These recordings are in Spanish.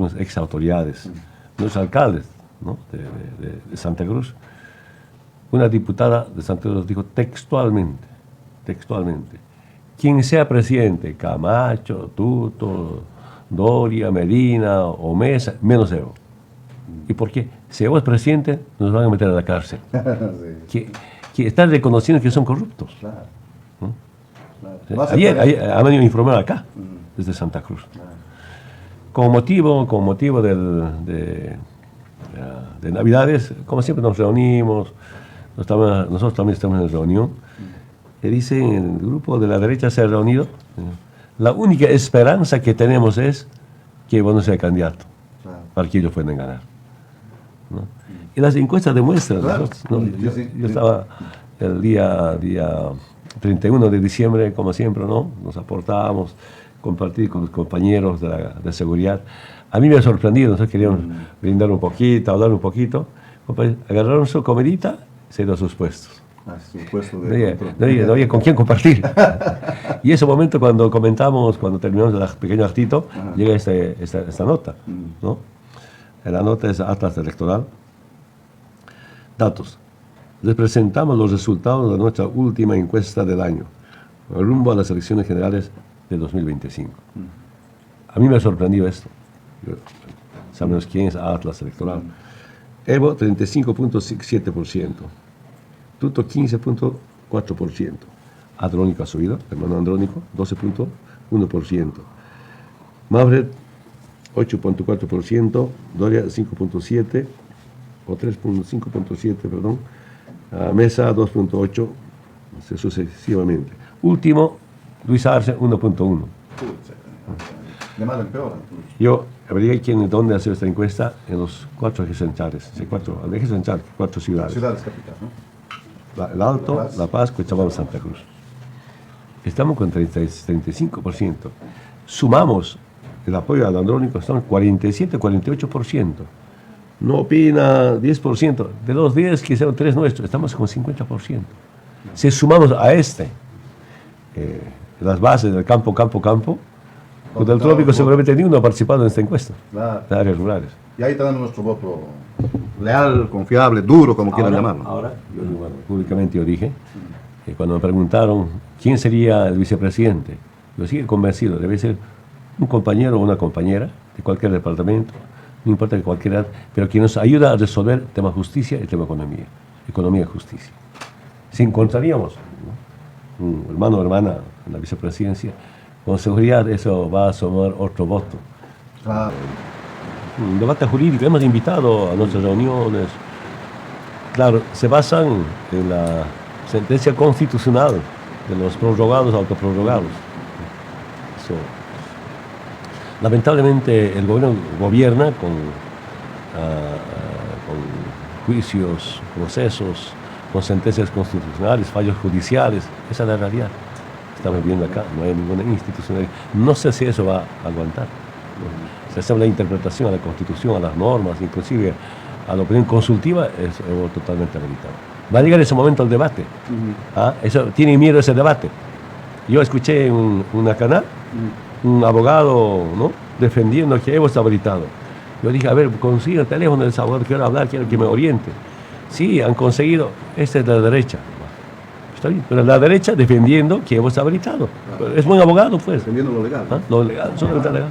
algunas ex autoridades, los alcaldes, ¿no?, de Santa Cruz. Una diputada de Santa Cruz dijo textualmente, quien sea presidente, Camacho, Tuto, Doria, Medina o Mesa, menos Evo. ¿Y por qué? Si Evo es presidente, nos van a meter a la cárcel. Sí. Que están reconociendo que son corruptos. Claro. ¿No? Claro. Ayer han venido a informar acá, desde Santa Cruz. Claro. Con motivo de Navidades, como siempre nos reunimos, nosotros también estamos en reunión, y dicen, el grupo de la derecha se ha reunido, la única esperanza que tenemos es que Evo no sea candidato, claro, para que ellos puedan ganar, ¿no? Y las encuestas demuestran, claro, ¿no? Yo estaba el día 31 de diciembre, como siempre, ¿no? Nos aportábamos, compartir con los compañeros de seguridad. A mí me ha sorprendido, nosotros queríamos brindar un poquito, hablar un poquito. Agarraron su comidita, se han ido a sus puestos. No había con quién compartir. Y ese momento cuando terminamos el pequeño actito, llega esta nota, ¿no? La nota es Atlas Electoral. Datos. Les presentamos los resultados de nuestra última encuesta del año, rumbo a las elecciones generales de 2025. A mí me ha sorprendido esto. Sabemos quién es Atlas Electoral. Evo, 35.7%. Tuto, 15.4%. Andrónico ha subido, hermano Andrónico, 12.1%. Mavred, 8.4%. Doria, 5.7%, o 3.5.7%, perdón. Mesa, 2.8%, sucesivamente. Último, Luis Arce, 1.1%. De mal en peor. Yo averigué dónde hacer esta encuesta en los 4 ejes centrales, 4 ciudades. Ciudades capitales, ¿no? El Alto, La Paz, Cochabamba, Santa Cruz. Estamos con 35%. Sumamos el apoyo al Andrónico, estamos 47-48%. No opina 10%. De los 10 que sean 3 nuestros, estamos con 50%. Si sumamos a las bases del campo, pues del trópico seguramente ni uno ha participado en esta encuesta, claro, de áreas rurales. Y ahí tenemos nuestro voto leal, confiable, duro, como quieran llamarlo. Ahora, públicamente yo dije, cuando me preguntaron quién sería el vicepresidente, yo sigo convencido, debe ser un compañero o una compañera de cualquier departamento, no importa de cualquier edad, pero que nos ayuda a resolver el tema justicia y el tema economía y justicia. Si encontraríamos, ¿no?, un hermano o hermana en la vicepresidencia, con seguridad eso va a asomar otro voto. Claro. Un debate jurídico, hemos invitado a nuestras reuniones. Claro, se basan en la sentencia constitucional de los prorrogados, autoprorrogados. Eso. Lamentablemente el gobierno gobierna con juicios, procesos, con sentencias constitucionales, fallos judiciales. Esa es la realidad. Estamos viendo acá, no hay ninguna institucionalidad. No sé si eso va a aguantar. Se hace una interpretación a la Constitución, a las normas, inclusive a la opinión consultiva, es totalmente habilitado. Va a llegar ese momento al debate. Tiene miedo ese debate. Yo escuché en una canal un abogado, ¿no?, defendiendo que Evo está habilitado. Yo dije, a ver, consigue el teléfono del abogado, quiero hablar, quiero que me oriente. Sí, han conseguido, este es de la derecha. Está bien, pero la derecha defendiendo que Evo está habilitado. Claro. Es buen abogado, pues. Defendiendo lo legal. Lo legal, solamente legal.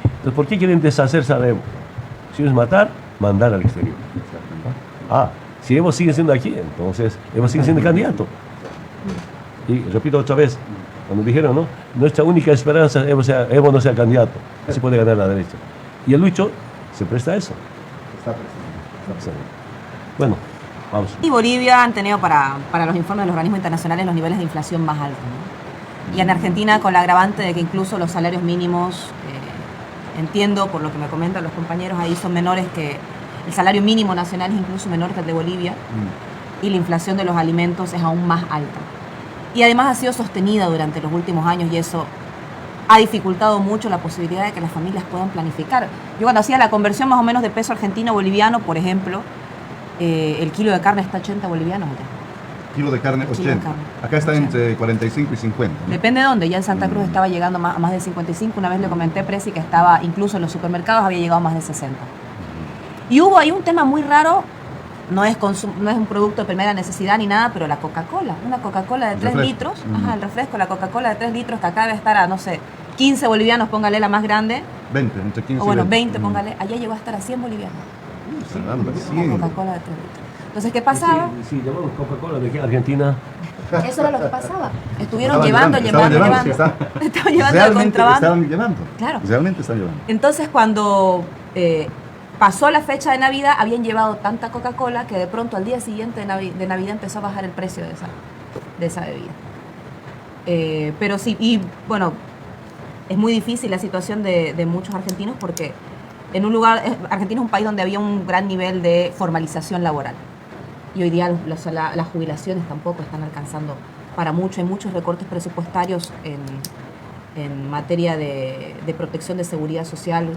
Entonces, ¿por qué quieren deshacerse de Evo? Si es matar, mandar al exterior. Si Evo sigue siendo aquí, entonces Evo sigue siendo candidato. Y repito otra vez, cuando dijeron, ¿no?, nuestra única esperanza es que Evo no sea candidato, así puede ganar la derecha. Y el Lucho se presta a eso. Está prestando. Bueno, vamos. Y Bolivia han tenido para los informes de los organismos internacionales los niveles de inflación más altos, ¿no? Y en Argentina con la agravante de que incluso los salarios mínimos, entiendo por lo que me comentan los compañeros ahí, son menores que el salario mínimo nacional, es incluso menor que el de Bolivia, y la inflación de los alimentos es aún más alta. Y además ha sido sostenida durante los últimos años y eso ha dificultado mucho la posibilidad de que las familias puedan planificar. Yo cuando hacía la conversión más o menos de peso argentino a boliviano, por ejemplo, el kilo de carne está 80 bolivianos. Kilo de carne, Kilo de 80. carne, Acá está 80. entre 45 y 50. ¿no? Depende de dónde. Ya en Santa Cruz estaba llegando a más de 55. Una vez le comenté, Presi, que estaba incluso en los supermercados había llegado a más de 60. Y hubo ahí un tema muy raro. No es un producto de primera necesidad ni nada, pero la Coca-Cola. Una Coca-Cola de 3 litros. Ajá, el refresco, la Coca-Cola de 3 litros que acá debe estar a, no sé, 15 bolivianos, póngale la más grande. 20, entre 15 O bueno, y 20, póngale. Allá llegó a estar a 100 bolivianos. Caramba, Una 100. Coca-Cola de 3 litros. Entonces, ¿qué pasaba? Sí, llamamos Coca-Cola de aquí a Argentina. Eso era lo que pasaba. Estuvieron Estaban llevando. sí, estaban Estaban llevando de realmente contrabando. estaban llevando. Claro. Realmente están llevando. Entonces, cuando pasó la fecha de Navidad, habían llevado tanta Coca-Cola que de pronto al día siguiente de Navidad empezó a bajar el precio de esa bebida. Pero sí, y bueno, es muy difícil la situación de muchos argentinos porque en un lugar, Argentina es un país donde había un gran nivel de formalización laboral. Y hoy día las jubilaciones tampoco están alcanzando para mucho. Hay muchos recortes presupuestarios en materia de protección de seguridad social,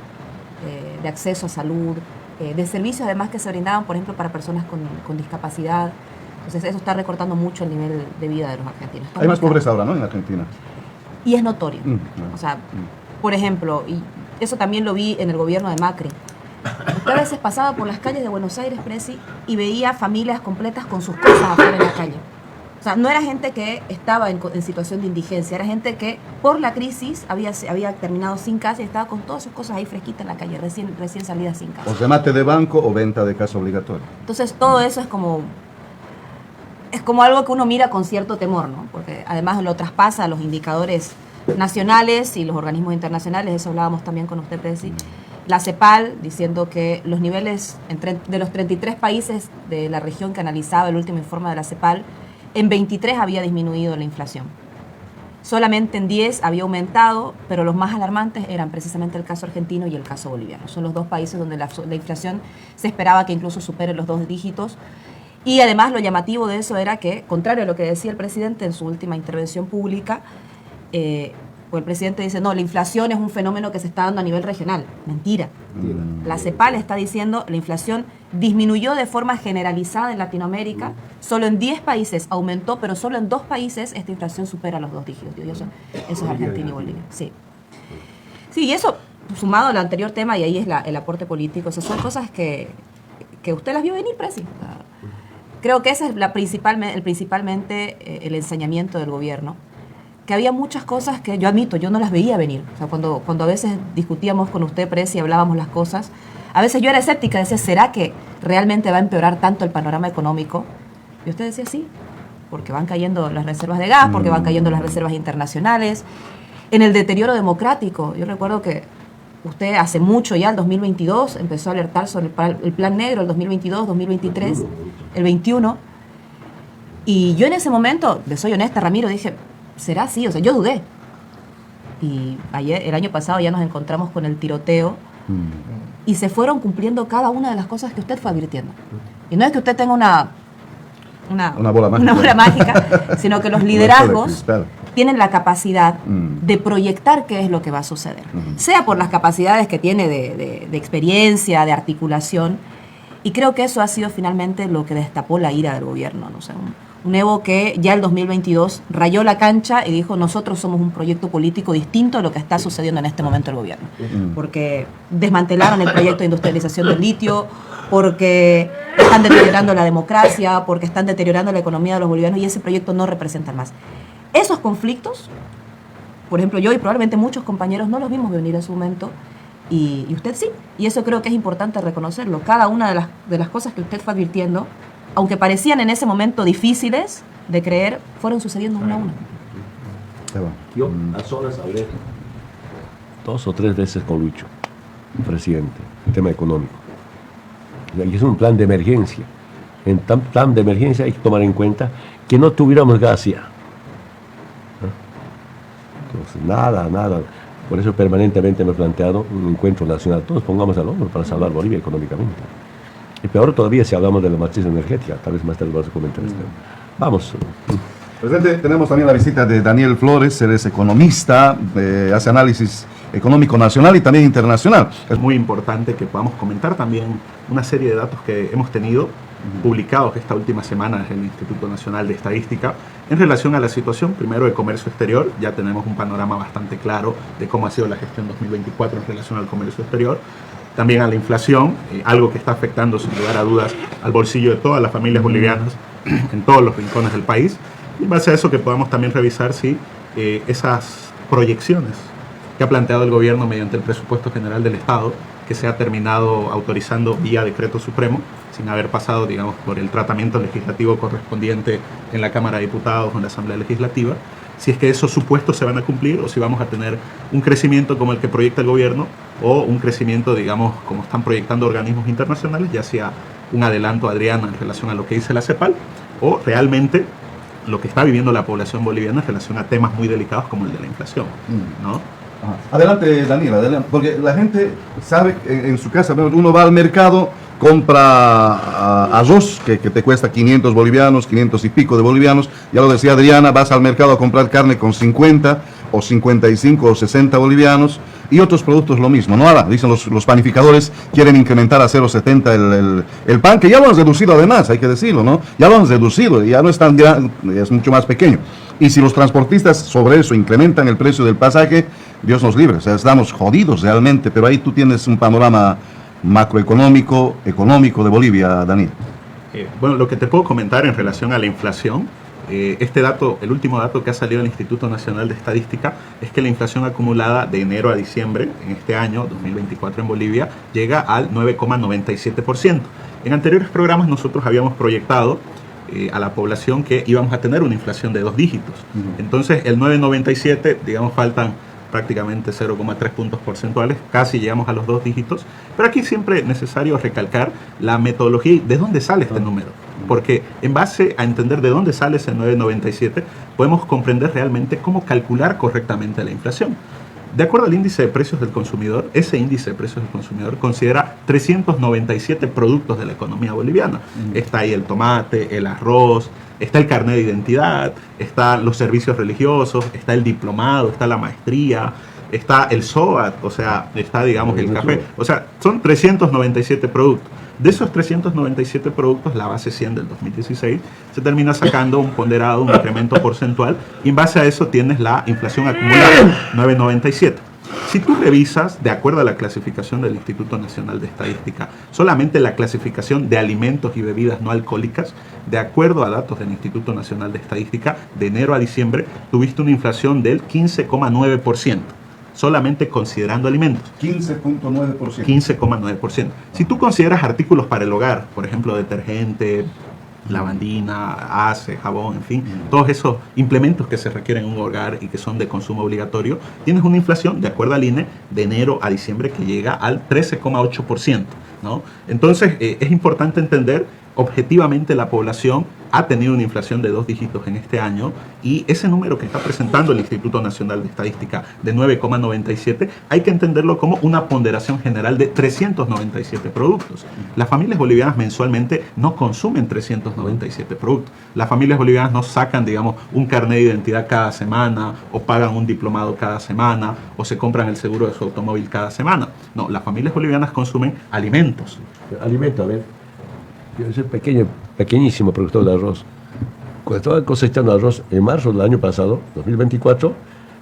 de acceso a salud, de servicios además que se brindaban, por ejemplo, para personas con discapacidad. Entonces eso está recortando mucho el nivel de vida de los argentinos. Hay más pobreza ahora, ¿no? En Argentina. Y es notorio. No. O sea, por ejemplo, y eso también lo vi en el gobierno de Macri. Usted a veces pasaba por las calles de Buenos Aires, Presi, y veía familias completas con sus cosas afuera en la calle. O sea, no era gente que estaba en situación de indigencia, era gente que por la crisis había terminado sin casa y estaba con todas sus cosas ahí fresquitas en la calle, recién salidas sin casa. O remate de banco o venta de casa obligatoria. Entonces todo eso es como algo que uno mira con cierto temor, ¿no? Porque además lo traspasa a los indicadores nacionales y los organismos internacionales, eso hablábamos también con usted, Presi. La CEPAL diciendo que los niveles de los 33 países de la región que analizaba el último informe de la CEPAL, en 23 había disminuido la inflación. Solamente en 10 había aumentado, pero los más alarmantes eran precisamente el caso argentino y el caso boliviano. Son los dos países donde la inflación se esperaba que incluso supere los 2 dígitos. Y además lo llamativo de eso era que, contrario a lo que decía el presidente en su última intervención pública, pues el presidente dice, no, la inflación es un fenómeno que se está dando a nivel regional. Mentira. La CEPAL está diciendo, la inflación disminuyó de forma generalizada en Latinoamérica, solo en 10 países aumentó, pero solo en 2 países esta inflación supera los 2 dígitos. Y eso es Argentina y Bolivia. Sí. Sí, y eso, sumado al anterior tema, y ahí es el aporte político, esas son cosas que usted las vio venir, Presi. Creo que ese es principalmente el ensañamiento del gobierno. Que había muchas cosas que yo admito, yo no las veía venir. O sea, cuando a veces discutíamos con usted, Presi, y hablábamos las cosas, a veces yo era escéptica, decía, ¿será que realmente va a empeorar tanto el panorama económico? Y usted decía, sí, porque van cayendo las reservas de gas, porque van cayendo las reservas internacionales. En el deterioro democrático, yo recuerdo que usted hace mucho ya, el 2022, empezó a alertar sobre el plan negro, el 2022, 2023, el 21. Y yo en ese momento, le soy honesta, Ramiro, dije, ¿será así? O sea, yo dudé. Y el año pasado ya nos encontramos con el tiroteo y se fueron cumpliendo cada una de las cosas que usted fue advirtiendo. Y no es que usted tenga una bola mágica, sino que los liderazgos tienen la capacidad de proyectar qué es lo que va a suceder. Sea por las capacidades que tiene de experiencia, de articulación. Y creo que eso ha sido finalmente lo que destapó la ira del gobierno, ¿no? O sea, un Evo que ya el 2022 rayó la cancha y dijo, nosotros somos un proyecto político distinto a lo que está sucediendo en este momento el gobierno. Porque desmantelaron el proyecto de industrialización del litio, porque están deteriorando la democracia, porque están deteriorando la economía de los bolivianos y ese proyecto no representa más. Esos conflictos, por ejemplo, yo y probablemente muchos compañeros no los vimos venir en su momento y usted sí. Y eso creo que es importante reconocerlo. Cada una de las cosas que usted fue advirtiendo, aunque parecían en ese momento difíciles de creer, fueron sucediendo una a una. Yo a solas hablé 2 o 3 veces con Lucho, el presidente, el tema económico. Y es un plan de emergencia. En plan de emergencia hay que tomar en cuenta que no tuviéramos gas ya. Entonces, nada. Por eso permanentemente me he planteado un encuentro nacional. Todos pongamos al hombro para salvar Bolivia económicamente. Y peor todavía si hablamos de la matriz energética. Tal vez más tarde vas a comentar esto. Vamos. Presidente, tenemos también la visita de Daniel Flores. Él es economista, hace análisis económico nacional y también internacional. Es muy importante que podamos comentar también una serie de datos que hemos tenido publicados esta última semana desde el Instituto Nacional de Estadística en relación a la situación, primero, de comercio exterior. Ya tenemos un panorama bastante claro de cómo ha sido la gestión 2024 en relación al comercio exterior. También a la inflación, algo que está afectando sin lugar a dudas al bolsillo de todas las familias bolivianas en todos los rincones del país. Y en base a eso que podamos también revisar si esas proyecciones que ha planteado el gobierno mediante el presupuesto general del Estado, que se ha terminado autorizando vía decreto supremo, sin haber pasado, digamos, por el tratamiento legislativo correspondiente en la Cámara de Diputados o en la Asamblea Legislativa, si es que esos supuestos se van a cumplir o si vamos a tener un crecimiento como el que proyecta el gobierno o un crecimiento, digamos, como están proyectando organismos internacionales, ya sea un adelanto, Adriana, en relación a lo que dice la CEPAL, o realmente lo que está viviendo la población boliviana en relación a temas muy delicados como el de la inflación, ¿no? Adelante, Daniel, adelante, porque la gente sabe que en su casa, uno va al mercado, compra arroz que te cuesta 500 bolivianos, 500 y pico de bolivianos, ya lo decía Adriana, vas al mercado a comprar carne con 50 o 55 o 60 bolivianos y otros productos lo mismo, ¿no? Ahora, dicen los panificadores, quieren incrementar a 0,70 el pan, que ya lo han reducido además, hay que decirlo, ¿no? Ya lo han reducido, ya no es tan grande, es mucho más pequeño. Y si los transportistas sobre eso incrementan el precio del pasaje, Dios nos libre, o sea, estamos jodidos realmente, pero ahí tú tienes un panorama macroeconómico, económico de Bolivia, Daniel. Bueno, lo que te puedo comentar en relación a la inflación, este dato, el último dato que ha salido del Instituto Nacional de Estadística es que la inflación acumulada de enero a diciembre en este año 2024 en Bolivia llega al 9,97%. En anteriores programas nosotros habíamos proyectado a la población que íbamos a tener una inflación de 2 dígitos. Entonces el 9,97, digamos, faltan prácticamente 0,3 puntos porcentuales, casi llegamos a los 2 dígitos, pero aquí siempre es necesario recalcar la metodología y de dónde sale este número, porque en base a entender de dónde sale ese 9,97 podemos comprender realmente cómo calcular correctamente la inflación. De acuerdo al índice de precios del consumidor, ese índice de precios del consumidor considera 397 productos de la economía boliviana. Está ahí el tomate, el arroz, está el carnet de identidad, están los servicios religiosos, está el diplomado, está la maestría, está el SOAT, o sea, está, digamos, el café. O sea, son 397 productos. De esos 397 productos, la base 100 del 2016 se termina sacando un ponderado, un incremento porcentual, y en base a eso tienes la inflación acumulada, 9,97. Si tú revisas, de acuerdo a la clasificación del Instituto Nacional de Estadística, solamente la clasificación de alimentos y bebidas no alcohólicas, de acuerdo a datos del Instituto Nacional de Estadística, de enero a diciembre, tuviste una inflación del 15,9%. Solamente considerando alimentos. 15,9%. 15,9%. Si tú consideras artículos para el hogar, por ejemplo, detergente, lavandina, ace, jabón, en fin, todos esos implementos que se requieren en un hogar y que son de consumo obligatorio, tienes una inflación, de acuerdo al INE, de enero a diciembre que llega al 13,8%, ¿no? Entonces, es importante entender objetivamente la población ha tenido una inflación de 2 dígitos en este año, y ese número que está presentando el Instituto Nacional de Estadística de 9,97 hay que entenderlo como una ponderación general de 397 productos. Las familias bolivianas mensualmente no consumen 397 productos. Las familias bolivianas no sacan, digamos, un carnet de identidad cada semana, o pagan un diplomado cada semana, o se compran el seguro de su automóvil cada semana. No, las familias bolivianas consumen alimentos. Alimento, a ver. Yo soy pequeñísimo productor de arroz. Cuando estaba cosechando arroz en marzo del año pasado, 2024,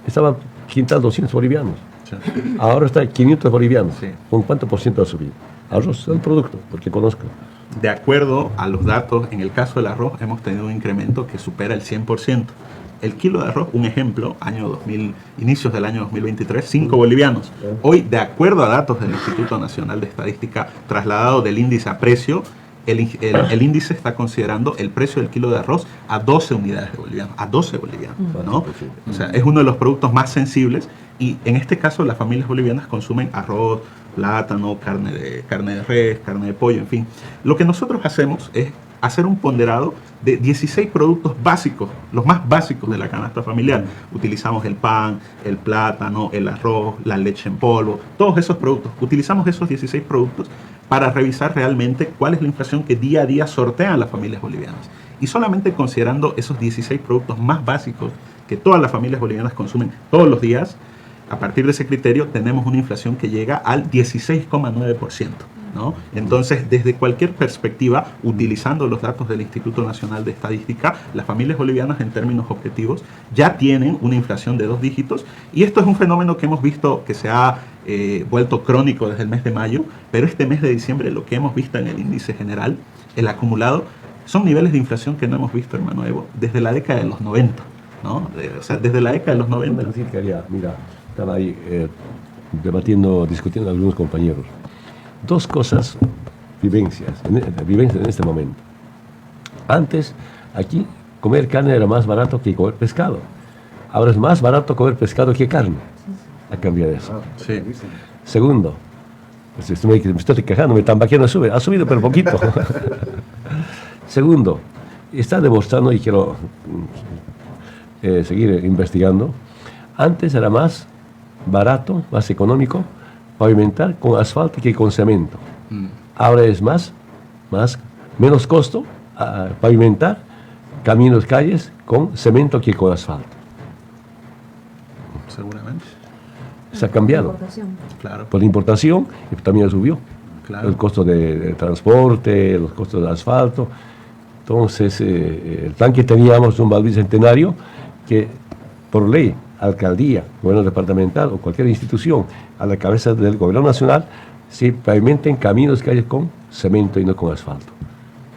estaba quintal 200 bolivianos. Sí. Ahora está 500 bolivianos. Sí. ¿Con cuánto por ciento ha subido? Arroz es el producto, porque conozco. De acuerdo a los datos, en el caso del arroz hemos tenido un incremento que supera el 100%. El kilo de arroz, un ejemplo, inicios del año 2023, 5 bolivianos. Hoy, de acuerdo a datos del Instituto Nacional de Estadística, trasladado del índice a precio, el índice está considerando el precio del kilo de arroz a 12 unidades de bolivianos, a 12 bolivianos, ¿no? O sea, es uno de los productos más sensibles, y en este caso las familias bolivianas consumen arroz, plátano, carne de res, carne de pollo, en fin. Lo que nosotros hacemos es hacer un ponderado de 16 productos básicos, los más básicos de la canasta familiar. Utilizamos el pan, el plátano, el arroz, la leche en polvo, todos esos productos. Utilizamos esos 16 productos para revisar realmente cuál es la inflación que día a día sortean las familias bolivianas. Y solamente considerando esos 16 productos más básicos que todas las familias bolivianas consumen todos los días, a partir de ese criterio tenemos una inflación que llega al 16,9%. ¿no? Entonces, desde cualquier perspectiva, utilizando los datos del Instituto Nacional de Estadística, las familias bolivianas en términos objetivos ya tienen una inflación de 2 dígitos, y esto es un fenómeno que hemos visto que se ha vuelto crónico desde el mes de mayo, pero este mes de diciembre lo que hemos visto en el índice general, el acumulado, son niveles de inflación que no hemos visto, hermano Evo, desde la década de los 90, ¿no? O sea, desde la década de los 90. Mira, estaba ahí debatiendo, discutiendo con algunos compañeros. 2 cosas, vivencias en este momento. Antes, aquí, comer carne era más barato que comer pescado. Ahora es más barato comer pescado que carne. Ha cambiado eso. Sí. Segundo, pues, me estoy quejando, me tambaqueando ha subido pero poquito. Segundo, está demostrando, y quiero seguir investigando, antes era más barato, más económico pavimentar con asfalto que con cemento. Ahora es menos costo pavimentar caminos, calles con cemento que con asfalto. Seguramente. Se ha cambiado. Claro. Por la importación, y también subió. Claro. El costo de transporte, los costos de asfalto. Entonces, el plan que teníamos un bicentenario que, por ley, alcaldía, gobierno departamental o cualquier institución a la cabeza del gobierno nacional, se pavimenten caminos, calles con cemento y no con asfalto.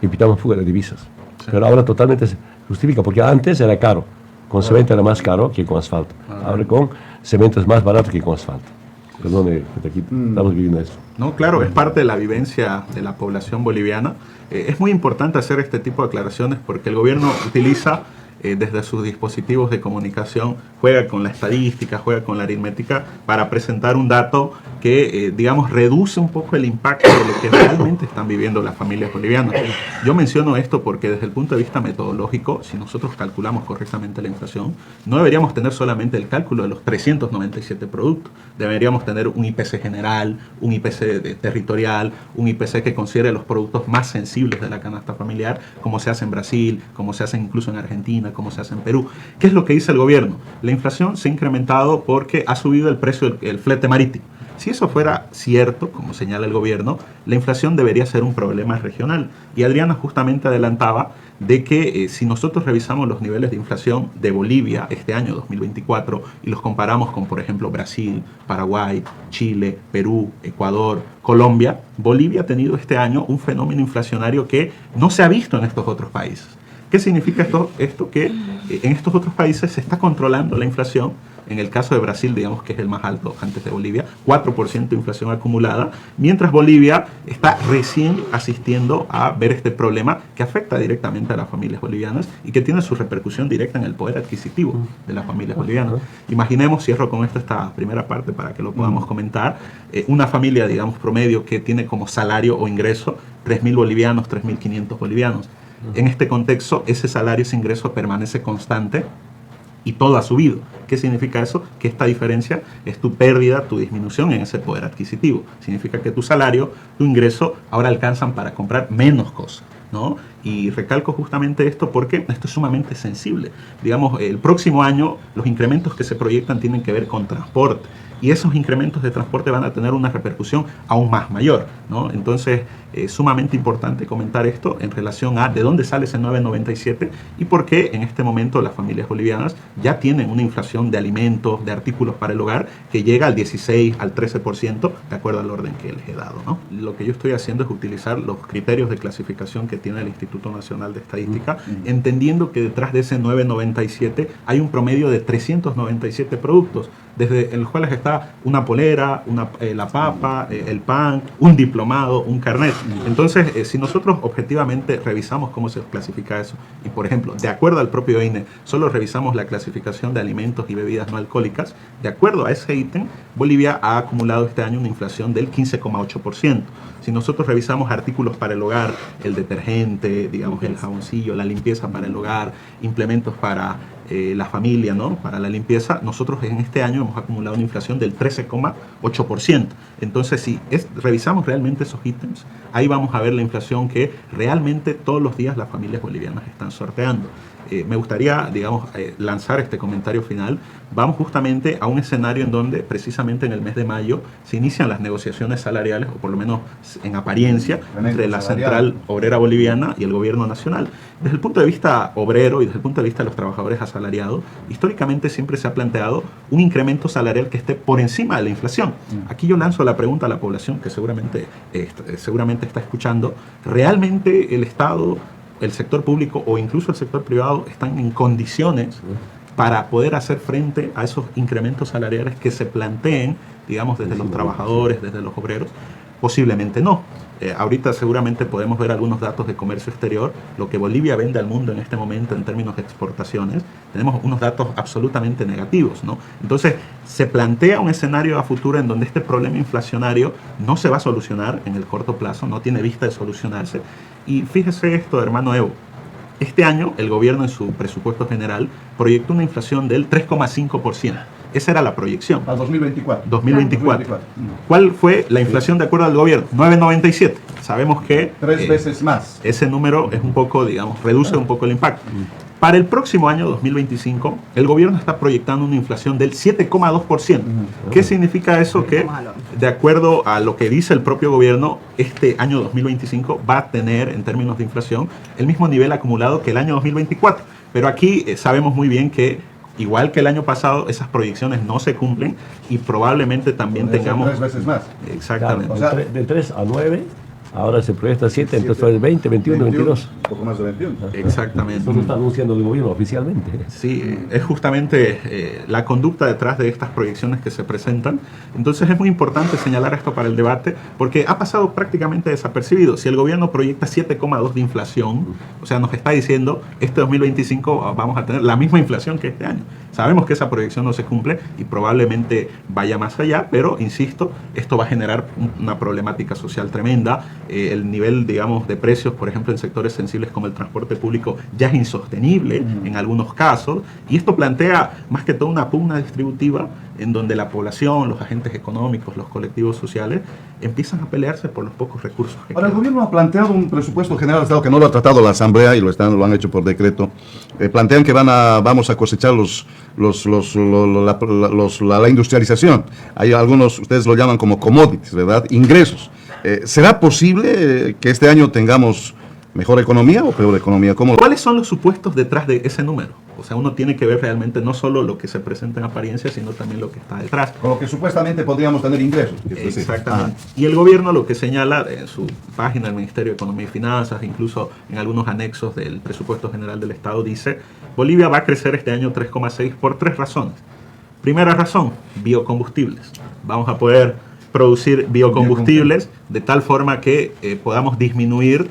Evitamos fuga de divisas. Sí. Pero ahora totalmente se justifica, porque antes era caro. Con cemento era más caro que con asfalto. Ahora con cemento es más barato que con asfalto. Perdón, aquí estamos viviendo eso. No, claro, es parte de la vivencia de la población boliviana. Es muy importante hacer este tipo de aclaraciones porque el gobierno utiliza desde sus dispositivos de comunicación, juega con la estadística, juega con la aritmética para presentar un dato que, digamos, reduce un poco el impacto de lo que realmente están viviendo las familias bolivianas. Yo menciono esto porque desde el punto de vista metodológico, si nosotros calculamos correctamente la inflación, no deberíamos tener solamente el cálculo de los 397 productos, deberíamos tener un IPC general, un IPC territorial, un IPC que considere los productos más sensibles de la canasta familiar, como se hace en Brasil, como se hace incluso en Argentina, como se hace en Perú. ¿Qué es lo que dice el gobierno? La inflación se ha incrementado porque ha subido el precio del flete marítimo. Si eso fuera cierto, como señala el gobierno, la inflación debería ser un problema regional. Y Adriana justamente adelantaba de que si nosotros revisamos los niveles de inflación de Bolivia este año 2024 y los comparamos con, por ejemplo, Brasil, Paraguay, Chile, Perú, Ecuador, Colombia, Bolivia ha tenido este año un fenómeno inflacionario que no se ha visto en estos otros países. ¿Qué significa esto? Que en estos otros países se está controlando la inflación. En el caso de Brasil, digamos que es el más alto antes de Bolivia, 4% de inflación acumulada, mientras Bolivia está recién asistiendo a ver este problema que afecta directamente a las familias bolivianas y que tiene su repercusión directa en el poder adquisitivo de las familias bolivianas. Imaginemos, cierro con esto esta primera parte para que lo podamos comentar, una familia, digamos, promedio que tiene como salario o ingreso 3.000 bolivianos, 3.500 bolivianos. En este contexto, ese salario, ese ingreso permanece constante y todo ha subido. ¿Qué significa eso? Que esta diferencia es tu pérdida, tu disminución en ese poder adquisitivo. Significa que tu salario, tu ingreso, ahora alcanzan para comprar menos cosas, ¿no? Y recalco justamente esto porque esto es sumamente sensible. Digamos, el próximo año los incrementos que se proyectan tienen que ver con transporte. Y esos incrementos de transporte van a tener una repercusión aún más mayor, ¿no? Entonces, es sumamente importante comentar esto en relación a de dónde sale ese 9,97 y por qué en este momento las familias bolivianas ya tienen una inflación de alimentos, de artículos para el hogar, que llega al 16, al 13%, de acuerdo al orden que les he dado, ¿no? Lo que yo estoy haciendo es utilizar los criterios de clasificación que tiene el Instituto Nacional de Estadística, entendiendo que detrás de ese 9,97 hay un promedio de 397 productos, desde en los cuales está una polera, la papa, el pan, un diplomado, un carnet. Entonces, si nosotros objetivamente revisamos cómo se clasifica eso, y por ejemplo, de acuerdo al propio INE, solo revisamos la clasificación de alimentos y bebidas no alcohólicas, de acuerdo a ese ítem, Bolivia ha acumulado este año una inflación del 15,8%. Si nosotros revisamos artículos para el hogar, el detergente, digamos el jaboncillo, la limpieza para el hogar, implementos para la familia, ¿no? Para la limpieza, nosotros en este año hemos acumulado una inflación del 13,8%. Entonces, si revisamos realmente esos ítems, ahí vamos a ver la inflación que realmente todos los días las familias bolivianas están sorteando. Me gustaría, digamos, lanzar este comentario final. Vamos justamente a un escenario en donde precisamente en el mes de mayo se inician las negociaciones salariales, o por lo menos en apariencia, entre la Central Obrera Boliviana y el Gobierno Nacional. Desde el punto de vista obrero y desde el punto de vista de los trabajadores asalariados, históricamente siempre se ha planteado un incremento salarial que esté por encima de la inflación. Aquí yo lanzo la pregunta a la población que seguramente está escuchando. ¿Realmente el Estado, el sector público o incluso el sector privado están en condiciones para poder hacer frente a esos incrementos salariales que se planteen, digamos, desde los trabajadores, desde los obreros? Posiblemente no. Ahorita seguramente podemos ver algunos datos de comercio exterior, lo que Bolivia vende al mundo en este momento en términos de exportaciones. Tenemos unos datos absolutamente negativos, ¿no? Entonces, se plantea un escenario a futuro en donde este problema inflacionario no se va a solucionar en el corto plazo, no tiene vista de solucionarse. Y fíjese esto, hermano Evo. Este año el gobierno en su presupuesto general proyectó una inflación del 3,5%. Esa era la proyección. Para 2024. 2024. ¿Cuál fue la inflación de acuerdo al gobierno? 9,97. Sabemos que 3 veces más. Ese número es un poco, digamos, reduce un poco el impacto. Para el próximo año, 2025, el gobierno está proyectando una inflación del 7,2%. ¿Qué significa eso? Que, de acuerdo a lo que dice el propio gobierno, este año 2025 va a tener, en términos de inflación, el mismo nivel acumulado que el año 2024. Pero aquí sabemos muy bien que, igual que el año pasado, esas proyecciones no se cumplen y probablemente también tengamos... 3 veces más. Exactamente. Claro, de 3 a 9, ahora se proyecta 7, entonces fue el 20, 21, 22. Un poco más de 21. Exactamente. Eso lo está anunciando el gobierno oficialmente. Sí, es justamente la conducta detrás de estas proyecciones que se presentan. Entonces es muy importante señalar esto para el debate porque ha pasado prácticamente desapercibido. Si el gobierno proyecta 7,2 de inflación, o sea, nos está diciendo este 2025 vamos a tener la misma inflación que este año. Sabemos que esa proyección no se cumple y probablemente vaya más allá, pero insisto, esto va a generar una problemática social tremenda. El nivel, digamos, de precios, por ejemplo, en sectores sensibles como el transporte público ya es insostenible en algunos casos, y esto plantea más que todo una pugna distributiva en donde la población, los agentes económicos, los colectivos sociales empiezan a pelearse por los pocos recursos que Ahora, el quedan. gobierno ha planteado un presupuesto general del Estado que no lo ha tratado la Asamblea y lo han hecho por decreto. Plantean que vamos a cosechar la industrialización. Hay algunos, ustedes lo llaman como commodities, ¿verdad? Ingresos. ¿Será posible que este año tengamos mejor economía o peor economía? ¿Cuáles son los supuestos detrás de ese número? O sea, uno tiene que ver realmente no solo lo que se presenta en apariencia, sino también lo que está detrás. Con lo que supuestamente podríamos tener ingresos. Exactamente. Y el gobierno lo que señala en su página del Ministerio de Economía y Finanzas, incluso en algunos anexos del presupuesto general del Estado, dice: Bolivia va a crecer este año 3,6 por 3 razones. Primera razón, biocombustibles. Vamos a poder producir biocombustibles de tal forma que podamos disminuir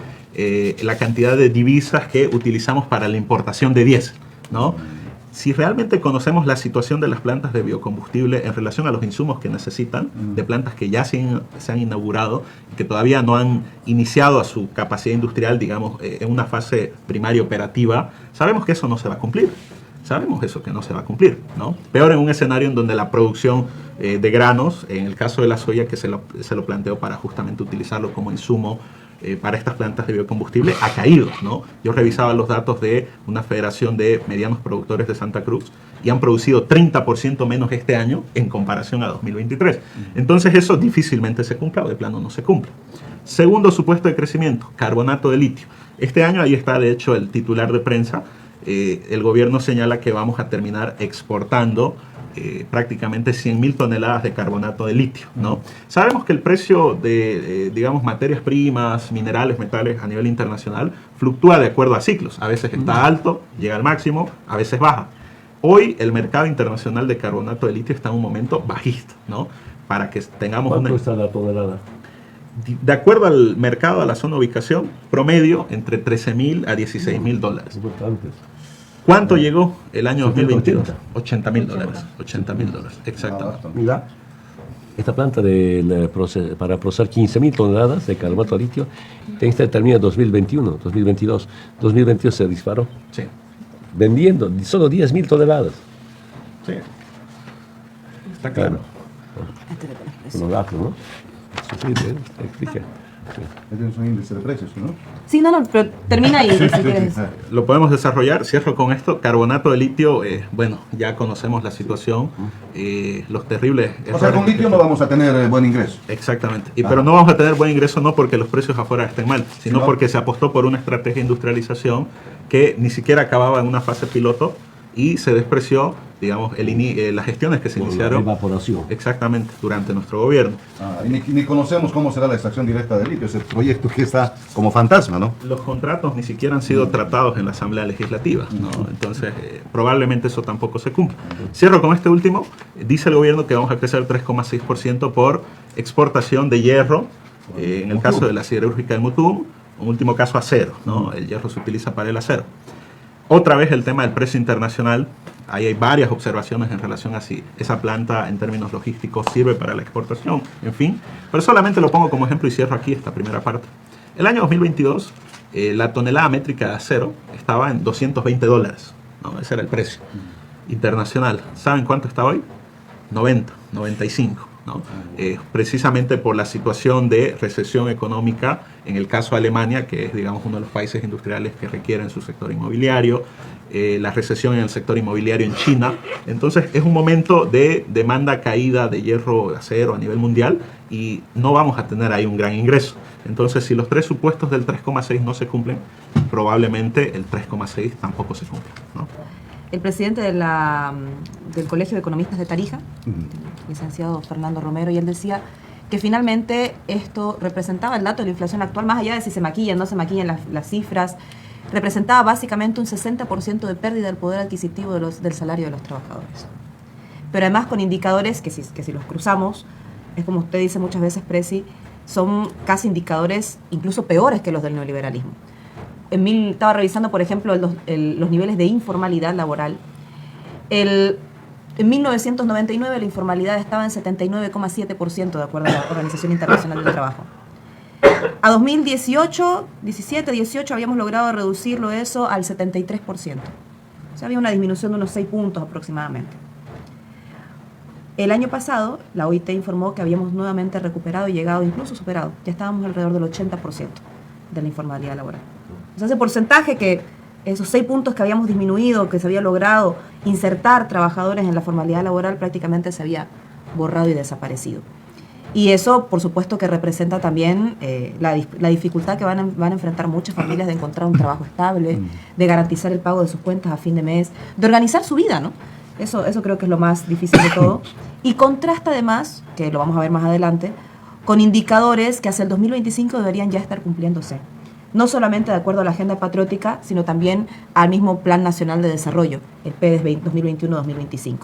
la cantidad de divisas que utilizamos para la importación de diésel, ¿no? Si realmente conocemos la situación de las plantas de biocombustible en relación a los insumos que necesitan, de plantas que ya se han inaugurado y que todavía no han iniciado a su capacidad industrial, digamos, en una fase primaria operativa, sabemos que eso no se va a cumplir. Sabemos eso que no se va a cumplir, ¿no? Peor en un escenario en donde la producción de granos, en el caso de la soya, que se lo planteó para justamente utilizarlo como insumo para estas plantas de biocombustible, ha caído, ¿no? Yo revisaba los datos de una federación de medianos productores de Santa Cruz y han producido 30% menos este año en comparación a 2023. Entonces eso difícilmente se cumpla o de plano no se cumple. Segundo supuesto de crecimiento, carbonato de litio. Este año, ahí está de hecho el titular de prensa, el gobierno señala que vamos a terminar exportando prácticamente 100.000 toneladas de carbonato de litio, ¿no? Sabemos que el precio de, digamos, materias primas, minerales, metales a nivel internacional fluctúa de acuerdo a ciclos. A veces está alto, llega al máximo, a veces baja. Hoy el mercado internacional de carbonato de litio está en un momento bajista, ¿no? Para que tengamos ¿Cuánto está la tonelada? De acuerdo al mercado, a la zona de ubicación, promedio entre 13.000 a 16.000 dólares. Importantes. ¿Cuánto llegó el año 2022? 80. $80.000, exactamente. Mira, esta planta para procesar 15.000 toneladas de carbonato de litio termina en 2021, 2022. 2022 se disparó. Sí. vendiendo solo 10.000 toneladas. Sí. Está claro. Los datos, ¿no? Sí, explica. Este es un índice de precios, ¿no? Sí, no, pero termina ahí, si quieres. Lo podemos desarrollar. Cierro con esto. Carbonato de litio, bueno, ya conocemos la situación, los terribles O sea, con litio no vamos a tener buen ingreso. Exactamente. Pero no vamos a tener buen ingreso no porque los precios afuera estén mal, sino porque se apostó por una estrategia de industrialización que ni siquiera acababa en una fase piloto y se despreció, digamos, las gestiones que se iniciaron. Evaporación. Exactamente, durante nuestro gobierno. Y ni conocemos cómo será la extracción directa de litio, ese proyecto que está como fantasma, ¿no? Los contratos ni siquiera han sido tratados en la Asamblea Legislativa, ¿no? Entonces, probablemente eso tampoco se cumpla. Cierro con este último. Dice el gobierno que vamos a crecer 3,6% por exportación de hierro, en el caso de la siderúrgica del Mutum, un último caso acero, ¿no? El hierro se utiliza para el acero. Otra vez el tema del precio internacional. Ahí hay varias observaciones en relación a si esa planta en términos logísticos sirve para la exportación, en fin. Pero solamente lo pongo como ejemplo y cierro aquí esta primera parte. El año 2022, la tonelada métrica de acero estaba en $220, ¿no? Ese era el precio internacional. ¿Saben cuánto está hoy? 90, 95. ¿No? Precisamente por la situación de recesión económica en el caso de Alemania, que es, digamos, uno de los países industriales que requieren su sector inmobiliario, la recesión en el sector inmobiliario en China. Entonces es un momento de demanda caída de hierro, de acero a nivel mundial y no vamos a tener ahí un gran ingreso. Entonces, si los tres supuestos del 3,6 no se cumplen, probablemente el 3,6 tampoco se cumpla, ¿no? El presidente del Colegio de Economistas de Tarija, el licenciado Fernando Romero, y él decía que finalmente esto representaba el dato de la inflación actual, más allá de si se maquillan o no se maquillan las cifras, representaba básicamente un 60% de pérdida del poder adquisitivo del salario de los trabajadores. Pero además con indicadores que si los cruzamos, es como usted dice muchas veces, Presi, son casi indicadores incluso peores que los del neoliberalismo. Estaba revisando, por ejemplo, los niveles de informalidad laboral. En 1999 la informalidad estaba en 79,7%, de acuerdo a la Organización Internacional del Trabajo. A 2018, 17, 18, habíamos logrado reducirlo eso al 73%. O sea, había una disminución de unos 6 puntos aproximadamente. El año pasado, la OIT informó que habíamos nuevamente recuperado y llegado, incluso superado. Ya estábamos alrededor del 80% de la informalidad laboral. O sea, ese porcentaje que esos 6 puntos que habíamos disminuido, que se había logrado insertar trabajadores en la formalidad laboral, prácticamente se había borrado y desaparecido. Y eso, por supuesto, que representa también la dificultad que van a enfrentar muchas familias de encontrar un trabajo estable, de garantizar el pago de sus cuentas a fin de mes, de organizar su vida, ¿no? Eso creo que es lo más difícil de todo. Y contrasta además, que lo vamos a ver más adelante, con indicadores que hacia el 2025 deberían ya estar cumpliéndose. No solamente de acuerdo a la Agenda Patriótica, sino también al mismo Plan Nacional de Desarrollo, el PEDES 2021-2025,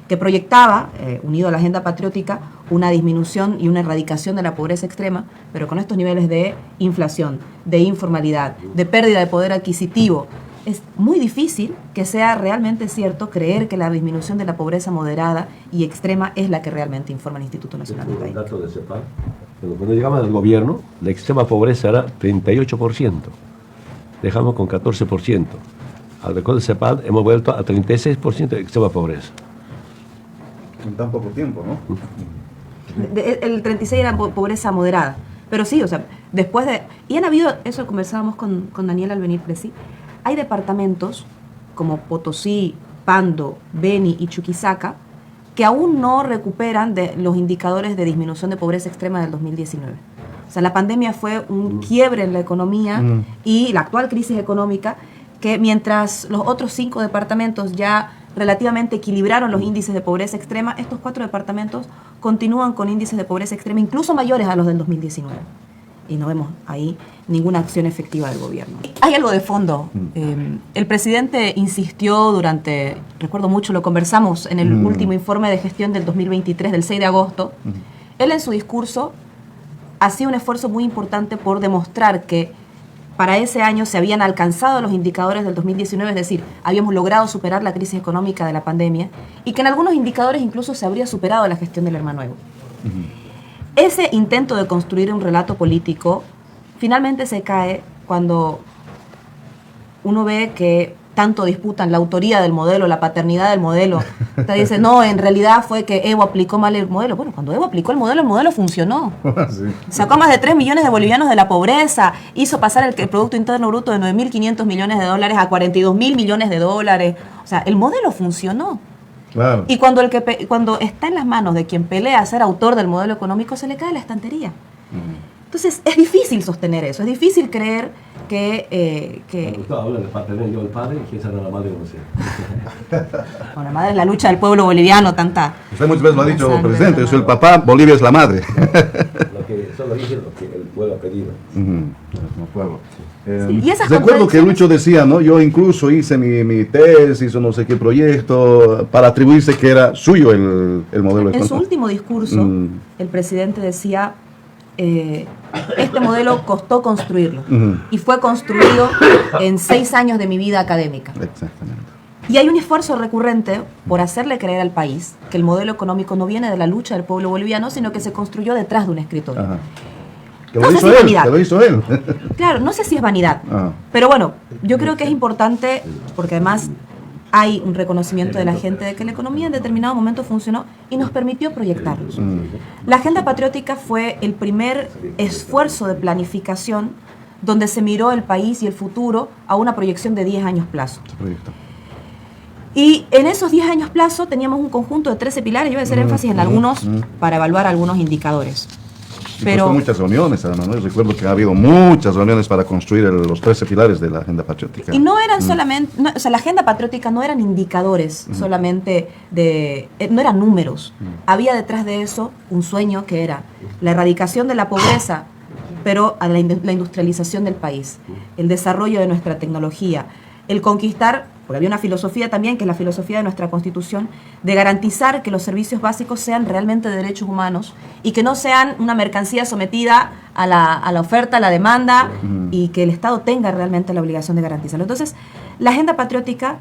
que proyectaba, unido a la Agenda Patriótica, una disminución y una erradicación de la pobreza extrema, pero con estos niveles de inflación, de informalidad, de pérdida de poder adquisitivo. Es muy difícil que sea realmente cierto creer que la disminución de la pobreza moderada y extrema es la que realmente informa el Instituto Nacional del País. Dato de CEPAL. Cuando llegamos al gobierno, la extrema pobreza era 38%. Dejamos con 14%. Al recuerdo de CEPAL hemos vuelto a 36% de extrema pobreza. En tan poco tiempo, ¿no? El 36 era pobreza moderada. Pero sí, o sea, después de... Y han habido, eso conversábamos con Daniel al venir, Presi, hay departamentos como Potosí, Pando, Beni y Chuquisaca que aún no recuperan de los indicadores de disminución de pobreza extrema del 2019. O sea, la pandemia fue un quiebre en la economía y la actual crisis económica, que mientras los otros 5 departamentos ya relativamente equilibraron los índices de pobreza extrema, estos 4 departamentos continúan con índices de pobreza extrema incluso mayores a los del 2019. Y no vemos ahí ninguna acción efectiva del gobierno. Hay algo de fondo. El presidente insistió durante, recuerdo mucho, lo conversamos en el último informe de gestión del 2023, del 6 de agosto. Él en su discurso hacía un esfuerzo muy importante por demostrar que para ese año se habían alcanzado los indicadores del 2019, es decir, habíamos logrado superar la crisis económica de la pandemia y que en algunos indicadores incluso se habría superado la gestión del Hermano Evo. Ese intento de construir un relato político finalmente se cae cuando uno ve que tanto disputan la autoría del modelo, la paternidad del modelo. Usted dice, no, en realidad fue que Evo aplicó mal el modelo. Bueno, cuando Evo aplicó el modelo funcionó. Sí. Sacó a más de 3 millones de bolivianos de la pobreza, hizo pasar el Producto Interno Bruto de 9.500 millones de dólares a 42.000 millones de dólares. O sea, el modelo funcionó. Claro. Y cuando está en las manos de quien pelea a ser autor del modelo económico, se le cae la estantería. Entonces, es difícil sostener eso, es difícil creer que... Usted habla del padre, yo el padre, y quién será la madre, no sé. Bueno, la madre es la lucha del pueblo boliviano, tanta... Usted muchas veces lo ha dicho, sangre, presidente, yo soy el no. papá, Bolivia es la madre. Solo dije lo que el pueblo ha pedido. No puedo. Sí, y esas Recuerdo que contradicciones- Lucho decía, ¿no? Yo incluso hice mi tesis o no sé qué proyecto para atribuirse que era suyo el modelo En su económico. último discurso, el presidente decía, este modelo costó construirlo y fue construido en 6 años de mi vida académica. Exactamente. Y hay un esfuerzo recurrente por hacerle creer al país que el modelo económico no viene de la lucha del pueblo boliviano, sino que se construyó detrás de un escritorio. Ajá. Que No lo sé hizo si es él, vanidad. que lo hizo él. Claro, no sé si es vanidad, Ajá. pero bueno, yo creo que es importante porque además hay un reconocimiento de la gente de que la economía en determinado momento funcionó y nos permitió proyectarnos. La Agenda Patriótica fue el primer esfuerzo de planificación donde se miró el país y el futuro a una proyección de 10 años plazo. Proyecto. Y en esos 10 años plazo teníamos un conjunto de 13 pilares, yo voy a hacer énfasis en algunos para evaluar algunos indicadores. Y Pero costó muchas reuniones, además, ¿no? Yo recuerdo que ha habido muchas reuniones para construir los 13 pilares de la Agenda Patriótica. y no eran solamente, o sea, la agenda patriótica no eran indicadores solamente no eran números. Había detrás de eso un sueño que era la erradicación de la pobreza, pero a la industrialización del país, el desarrollo de nuestra tecnología, el conquistar, porque había una filosofía también, que es la filosofía de nuestra Constitución, de garantizar que los servicios básicos sean realmente derechos humanos y que no sean una mercancía sometida a la oferta, a la demanda, y que el Estado tenga realmente la obligación de garantizarlo. Entonces, la Agenda Patriótica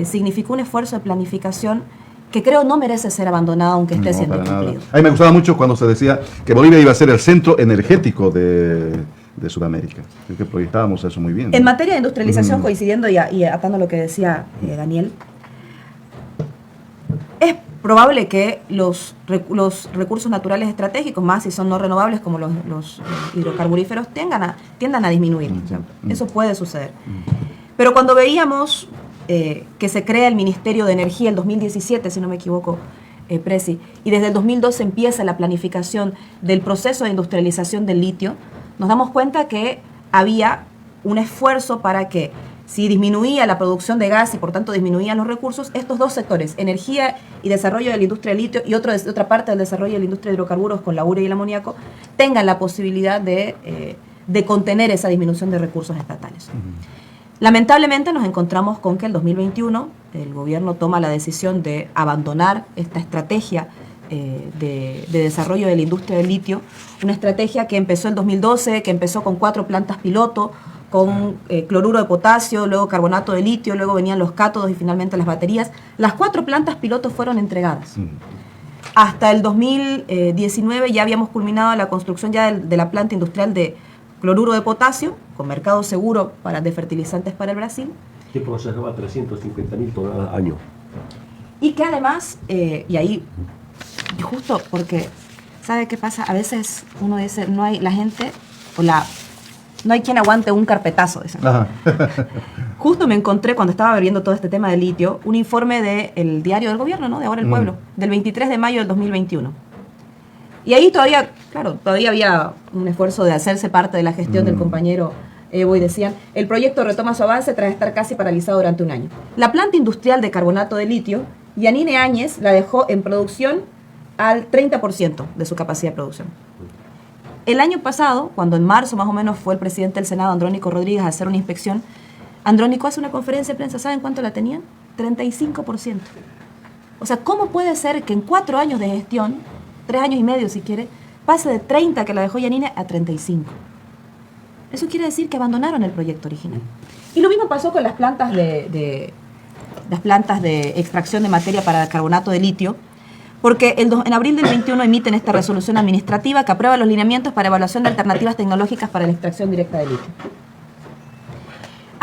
significó un esfuerzo de planificación que creo no merece ser abandonado aunque esté No, siendo para nada. cumplido. A mí me gustaba mucho cuando se decía que Bolivia iba a ser el centro energético de Sudamérica. Creo que proyectábamos eso muy bien. En materia de industrialización, coincidiendo y atando lo que decía Daniel, es probable que los recursos naturales estratégicos, más si son no renovables como los hidrocarburíferos, tiendan a disminuir. O sea, eso puede suceder. Pero cuando veíamos que se crea el Ministerio de Energía en 2017, si no me equivoco, Presi, y desde el 2012 empieza la planificación del proceso de industrialización del litio, nos damos cuenta que había un esfuerzo para que, si disminuía la producción de gas y por tanto disminuían los recursos, estos dos sectores, energía y desarrollo de la industria del litio y otra parte del desarrollo de la industria de hidrocarburos con la urea y el amoníaco, tengan la posibilidad de contener esa disminución de recursos estatales. Lamentablemente nos encontramos con que el 2021 el gobierno toma la decisión de abandonar esta estrategia de desarrollo de la industria del litio, una estrategia que empezó en 2012, que empezó con 4 plantas piloto, con cloruro de potasio, luego carbonato de litio, luego venían los cátodos y finalmente las baterías. Las 4 plantas piloto fueron entregadas. Hasta el 2019 ya habíamos culminado la construcción ya de la planta industrial de cloruro de potasio, con mercado seguro de fertilizantes para el Brasil. Que procesaba 350.000 toneladas al año. Y que además, y ahí, justo porque, ¿sabe qué pasa? A veces uno dice, no hay la gente, no hay quien aguante un carpetazo. Ajá. Justo me encontré, cuando estaba viendo todo este tema del litio, un informe del Diario del Gobierno, ¿no? De Ahora el Pueblo, del 23 de mayo del 2021. Y ahí todavía había un esfuerzo de hacerse parte de la gestión del compañero Evo y decían, el proyecto retoma su avance tras estar casi paralizado durante un año. La planta industrial de carbonato de litio, Yanine Áñez la dejó en producción al 30% de su capacidad de producción. El año pasado, cuando en marzo más o menos fue el presidente del Senado, Andrónico Rodríguez, a hacer una inspección, Andrónico hace una conferencia de prensa, ¿saben cuánto la tenían? 35%. O sea, ¿cómo puede ser que en 4 años de gestión, 3 años y medio si quiere, pase de 30 que la dejó Yanine a 35? Eso quiere decir que abandonaron el proyecto original. Y lo mismo pasó con las plantas de extracción de materia para carbonato de litio, porque en abril del 21 emiten esta resolución administrativa que aprueba los lineamientos para evaluación de alternativas tecnológicas para la extracción directa de litio.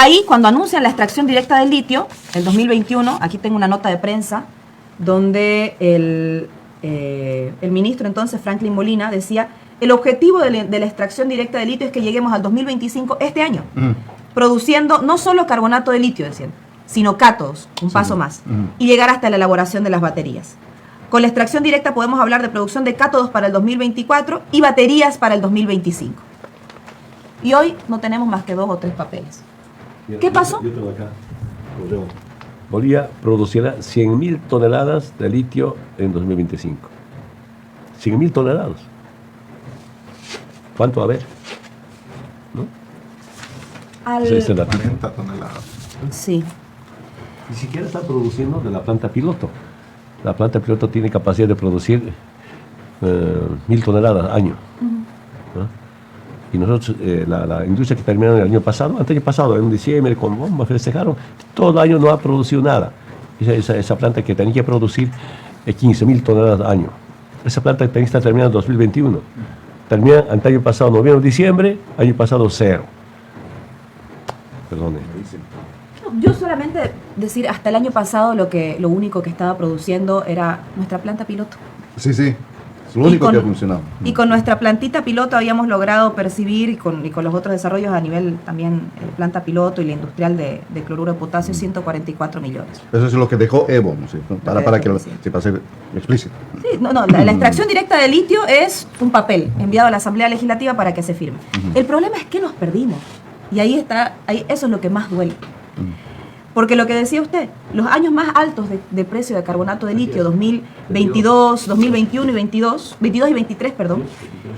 Ahí, cuando anuncian la extracción directa del litio, el 2021, aquí tengo una nota de prensa, donde el ministro entonces, Franklin Molina, decía, el objetivo de la extracción directa de litio es que lleguemos al 2025, este año, produciendo no solo carbonato de litio, decían, sino cátodos, un paso más, y llegar hasta la elaboración de las baterías. Con la extracción directa podemos hablar de producción de cátodos para el 2024 y baterías para el 2025. Y hoy no tenemos más que 2 o 3 papeles. ¿Qué pasó? Yo tengo acá. Bolivia producirá 100.000 toneladas de litio en 2025. 100.000 toneladas. ¿Cuánto va a haber? ¿No? Esa es la 40 toneladas. Sí. Ni siquiera está produciendo de la planta piloto. La planta piloto tiene capacidad de producir 1.000 toneladas al año. ¿No? Y nosotros, la industria que terminó el año pasado, anteaño pasado, en diciembre, con bombas, festejaron, todo el año no ha producido nada. Esa planta que tenía que producir 15.000 toneladas al año. Esa planta que está terminando en 2021. Termina anteaño pasado, noviembre, diciembre, año pasado, 0. Perdone. Yo solamente decir, hasta el año pasado lo único que estaba produciendo era nuestra planta piloto. Sí, sí. Es lo único que ha funcionado. Y con nuestra plantita piloto habíamos logrado percibir, y con los otros desarrollos a nivel también planta piloto y la industrial de cloruro de potasio, 144 millones. Eso es lo que dejó Evo, ¿no es cierto? Para ser explícito. Sí, la extracción directa de litio es un papel enviado a la Asamblea Legislativa para que se firme. El problema es que nos perdimos. Y ahí eso es lo que más duele. Porque lo que decía usted, los años más altos de precio de carbonato de litio, 2022, 2021 y 22 y 23, perdón,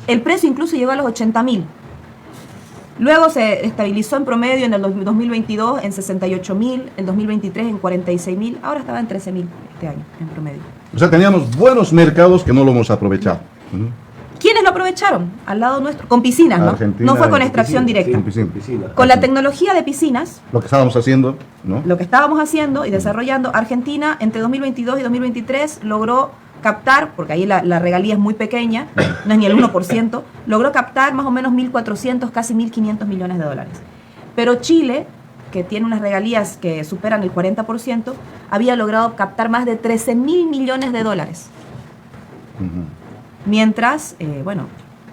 el precio incluso llegó a los 80.000. Luego se estabilizó en promedio en el 2022 en 68.000, el 2023 en 46.000, ahora estaba en 13.000 este año en promedio. O sea, teníamos buenos mercados que no lo hemos aprovechado. ¿Quiénes lo aprovecharon? Al lado nuestro, con piscinas, ¿no? Argentina, No fue con extracción directa. Sí, piscina. Con la tecnología de piscinas, Lo que estábamos haciendo, ¿no? lo que estábamos haciendo y desarrollando, Argentina entre 2022 y 2023 logró captar, porque ahí la regalía es muy pequeña, no es ni el 1%, logró captar más o menos 1.400, casi 1.500 millones de dólares. Pero Chile, que tiene unas regalías que superan el 40%, había logrado captar más de 13.000 millones de dólares. Mientras, bueno,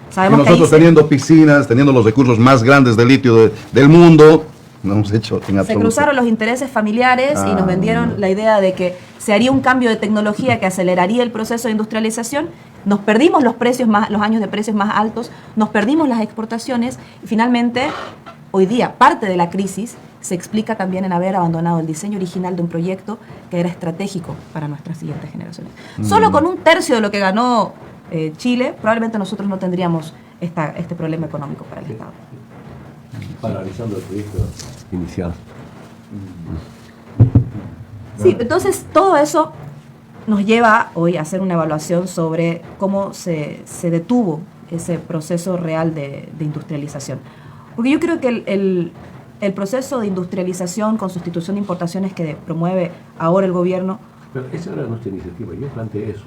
sabemos y nosotros que teniendo piscinas, teniendo los recursos más grandes de litio del mundo, no hemos hecho en absoluto. se cruzaron los intereses familiares y nos vendieron la idea de que se haría un cambio de tecnología que aceleraría el proceso de industrialización. Nos perdimos los años de precios más altos, nos perdimos las exportaciones y finalmente, hoy día, parte de la crisis se explica también en haber abandonado el diseño original de un proyecto que era estratégico para nuestras siguientes generaciones. Solo con 1/3 de lo que ganó Chile, probablemente nosotros no tendríamos este problema económico para el Estado. Paralizando el proyecto inicial. Sí, entonces todo eso nos lleva hoy a hacer una evaluación sobre cómo se detuvo ese proceso real de industrialización. Porque yo creo que el proceso de industrialización con sustitución de importaciones que promueve ahora el gobierno... Pero esa era nuestra iniciativa, yo planteé eso.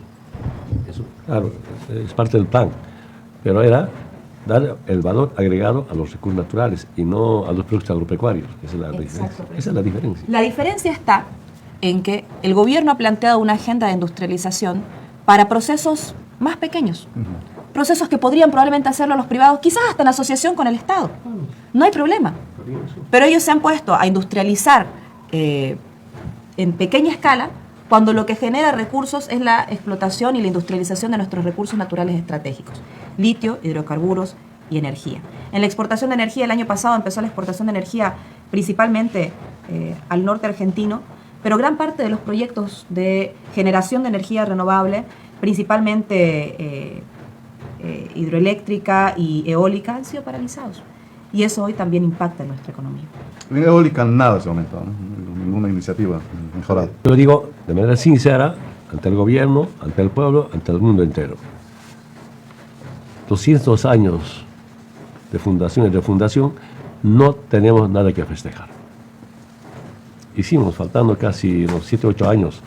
Eso, claro, es parte del plan, pero era dar el valor agregado a los recursos naturales y no a los productos agropecuarios. Esa es la diferencia. Esa es la diferencia. La diferencia está en que el gobierno ha planteado una agenda de industrialización para procesos más pequeños. Procesos que podrían probablemente hacerlo los privados, quizás hasta en asociación con el Estado. No hay problema. Pero ellos se han puesto a industrializar en pequeña escala cuando lo que genera recursos es la explotación y la industrialización de nuestros recursos naturales estratégicos: litio, hidrocarburos y energía. En la exportación de energía, el año pasado empezó la exportación de energía principalmente al norte argentino, pero gran parte de los proyectos de generación de energía renovable, principalmente hidroeléctrica y eólica, han sido paralizados. Y eso hoy también impacta en nuestra economía. En eólica nada se ha aumentado, ¿no? Ninguna iniciativa mejorada. Yo digo de manera sincera, ante el gobierno, ante el pueblo, ante el mundo entero. 200 años de fundación y refundación, no tenemos nada que festejar. Hicimos, faltando casi unos 7 o 8 años,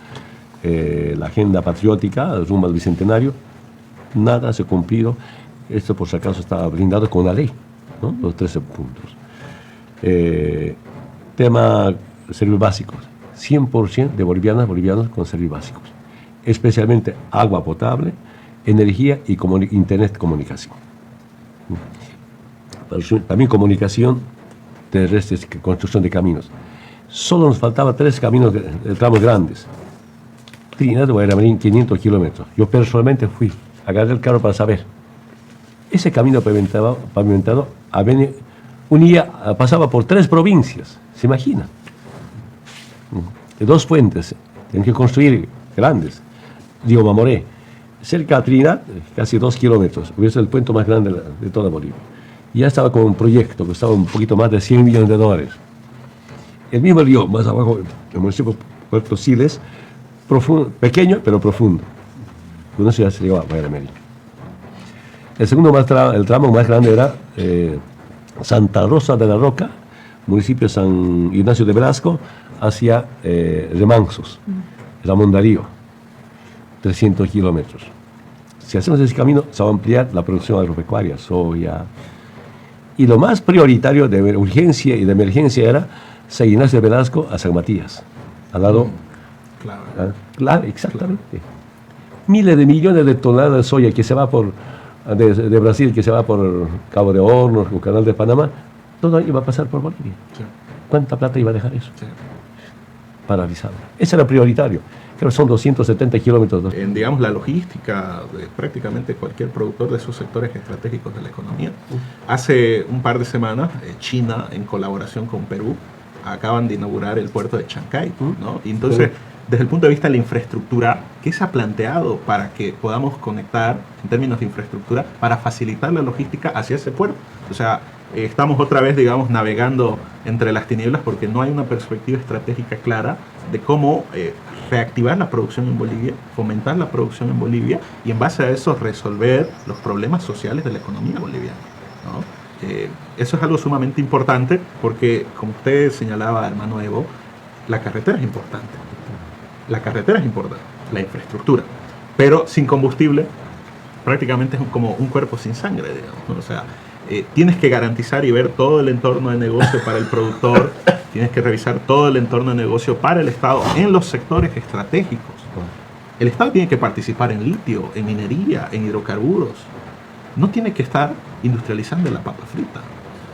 la agenda patriótica, rumbo al Bicentenario, nada se ha cumplido. Esto, por si acaso, está blindado con una ley, ¿no? Los 13 puntos. tema servicios básicos. 100% de bolivianos con servicios básicos. Especialmente agua potable, energía y internet comunicación. También comunicación terrestre, construcción de caminos. Solo nos faltaba 3 caminos de tramos grandes. Trinidad Guayaramín, 500 kilómetros. Yo personalmente fui, agarré el carro para saber. Ese camino pavimentado pasaba por 3 provincias, ¿se imagina? De 2 puentes, tienen que construir grandes. Digo, Mamoré, cerca de Trinidad, casi 2 kilómetros, hubiese el puente más grande de toda Bolivia. Y ya estaba con un proyecto que costaba un poquito más de $100 millones. El mismo río, más abajo, el municipio de Puerto Siles, pequeño pero profundo. Con eso ya se llegaba a Guayaramín. El tramo más grande era Santa Rosa de la Roca, municipio de San Ignacio de Velasco, hacia Remansos, Ramón Darío, 300 kilómetros. Si hacemos ese camino, se va a ampliar la producción agropecuaria, soya. Y lo más prioritario de urgencia y de emergencia era San Ignacio de Velasco a San Matías, al lado. Claro. Claro, exactamente. Miles de millones de toneladas de soya que se va de Brasil, que se va por Cabo de Hornos o Canal de Panamá, todo iba a pasar por Bolivia. Sí. ¿Cuánta plata iba a dejar eso? Sí. Paralizado. Ese era prioritario. Creo que son 270 kilómetros. En, digamos, la logística de prácticamente cualquier productor de esos sectores estratégicos de la economía. Hace un par de semanas, China, en colaboración con Perú, acaban de inaugurar el puerto de Chancay, ¿no? Y entonces, desde el punto de vista de la infraestructura, ¿qué se ha planteado para que podamos conectar, en términos de infraestructura, para facilitar la logística hacia ese puerto? O sea, estamos otra vez, digamos, navegando entre las tinieblas porque no hay una perspectiva estratégica clara de cómo reactivar la producción en Bolivia, fomentar la producción en Bolivia y en base a eso resolver los problemas sociales de la economía boliviana, ¿no? Eso es algo sumamente importante porque, como usted señalaba, hermano Evo, la carretera es importante. La carretera es importante, la infraestructura. Pero sin combustible, prácticamente es como un cuerpo sin sangre, digamos, ¿no? O sea, tienes que garantizar y ver todo el entorno de negocio para el productor, tienes que revisar todo el entorno de negocio para el Estado en los sectores estratégicos. El Estado tiene que participar en litio, en minería, en hidrocarburos. No tiene que estar industrializando la papa frita,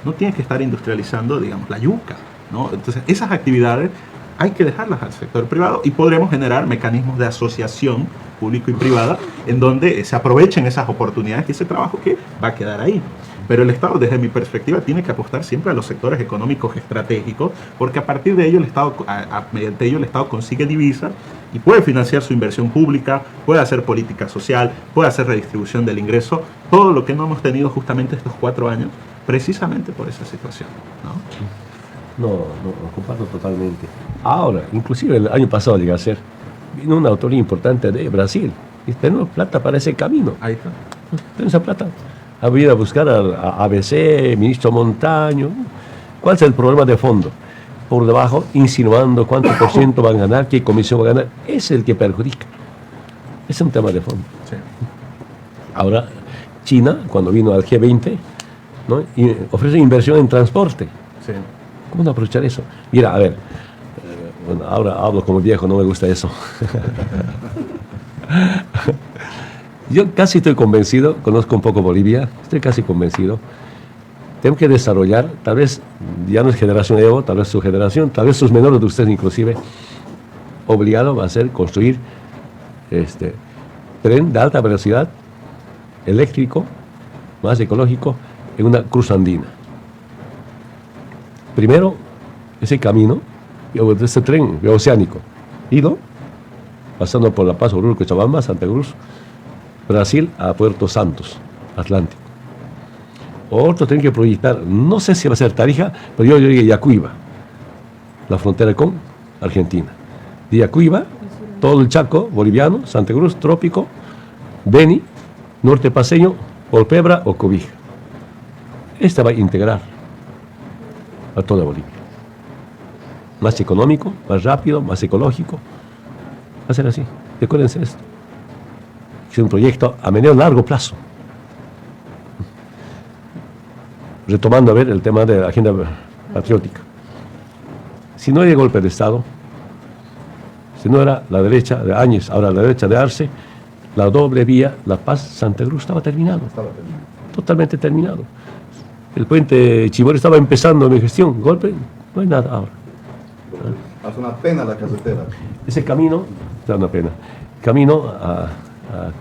no tiene que estar industrializando, digamos, la yuca, ¿no? Entonces, esas actividades hay que dejarlas al sector privado y podremos generar mecanismos de asociación público y privada en donde se aprovechen esas oportunidades y ese trabajo que va a quedar ahí. Pero el Estado, desde mi perspectiva, tiene que apostar siempre a los sectores económicos estratégicos, porque a partir de ello el Estado, mediante ello el Estado consigue divisas y puede financiar su inversión pública, puede hacer política social, puede hacer redistribución del ingreso, todo lo que no hemos tenido justamente estos 4 años, precisamente por esa situación, ¿no? No, comparto totalmente. Ahora, inclusive el año pasado llegó a ser, vino una autoridad importante de Brasil y tenemos plata para ese camino. Ahí está. Tenemos esa plata. Ha venido a buscar a ABC, ministro Montaño. ¿Cuál es el problema de fondo? Por debajo, insinuando cuánto por ciento van a ganar, qué comisión va a ganar. Ese es el que perjudica. Ese es un tema de fondo. Sí. Ahora, China, cuando vino al G20, ¿no? Ofrece inversión en transporte. Sí. ¿Cómo no aprovechar eso? Mira, a ver, bueno, ahora hablo como viejo, no me gusta eso. Yo casi estoy convencido, conozco un poco Bolivia, estoy casi convencido. Tenemos que desarrollar, tal vez ya no es generación Evo, tal vez su generación, tal vez sus menores de ustedes inclusive, obligado va a ser construir tren de alta velocidad, eléctrico, más ecológico, en una cruz andina. Primero, ese camino, ese tren oceánico, ido, pasando por La Paz, Oruro, Cochabamba, Santa Cruz, Brasil a Puerto Santos, Atlántico. Otro tiene que proyectar, no sé si va a ser Tarija, pero yo llegué a Yacuiba, la frontera con Argentina. De Yacuiba, todo el Chaco boliviano, Santa Cruz, Trópico, Beni, Norte Paceño, Olpebra o Cobija. Esta va a integrar a toda Bolivia. Más económico, más rápido, más ecológico. Va a ser así. Recuérdense esto. Es un proyecto a mediano y largo plazo. Retomando a ver el tema de la agenda patriótica. Si no había golpe de Estado, si no era la derecha de Áñez, ahora la derecha de Arce, la doble vía La Paz-Santa Cruz estaba terminado. Totalmente terminado. El puente Chivori estaba empezando mi gestión. Golpe, no hay nada ahora. Hace una pena la carretera. Ese camino, da una pena. Camino a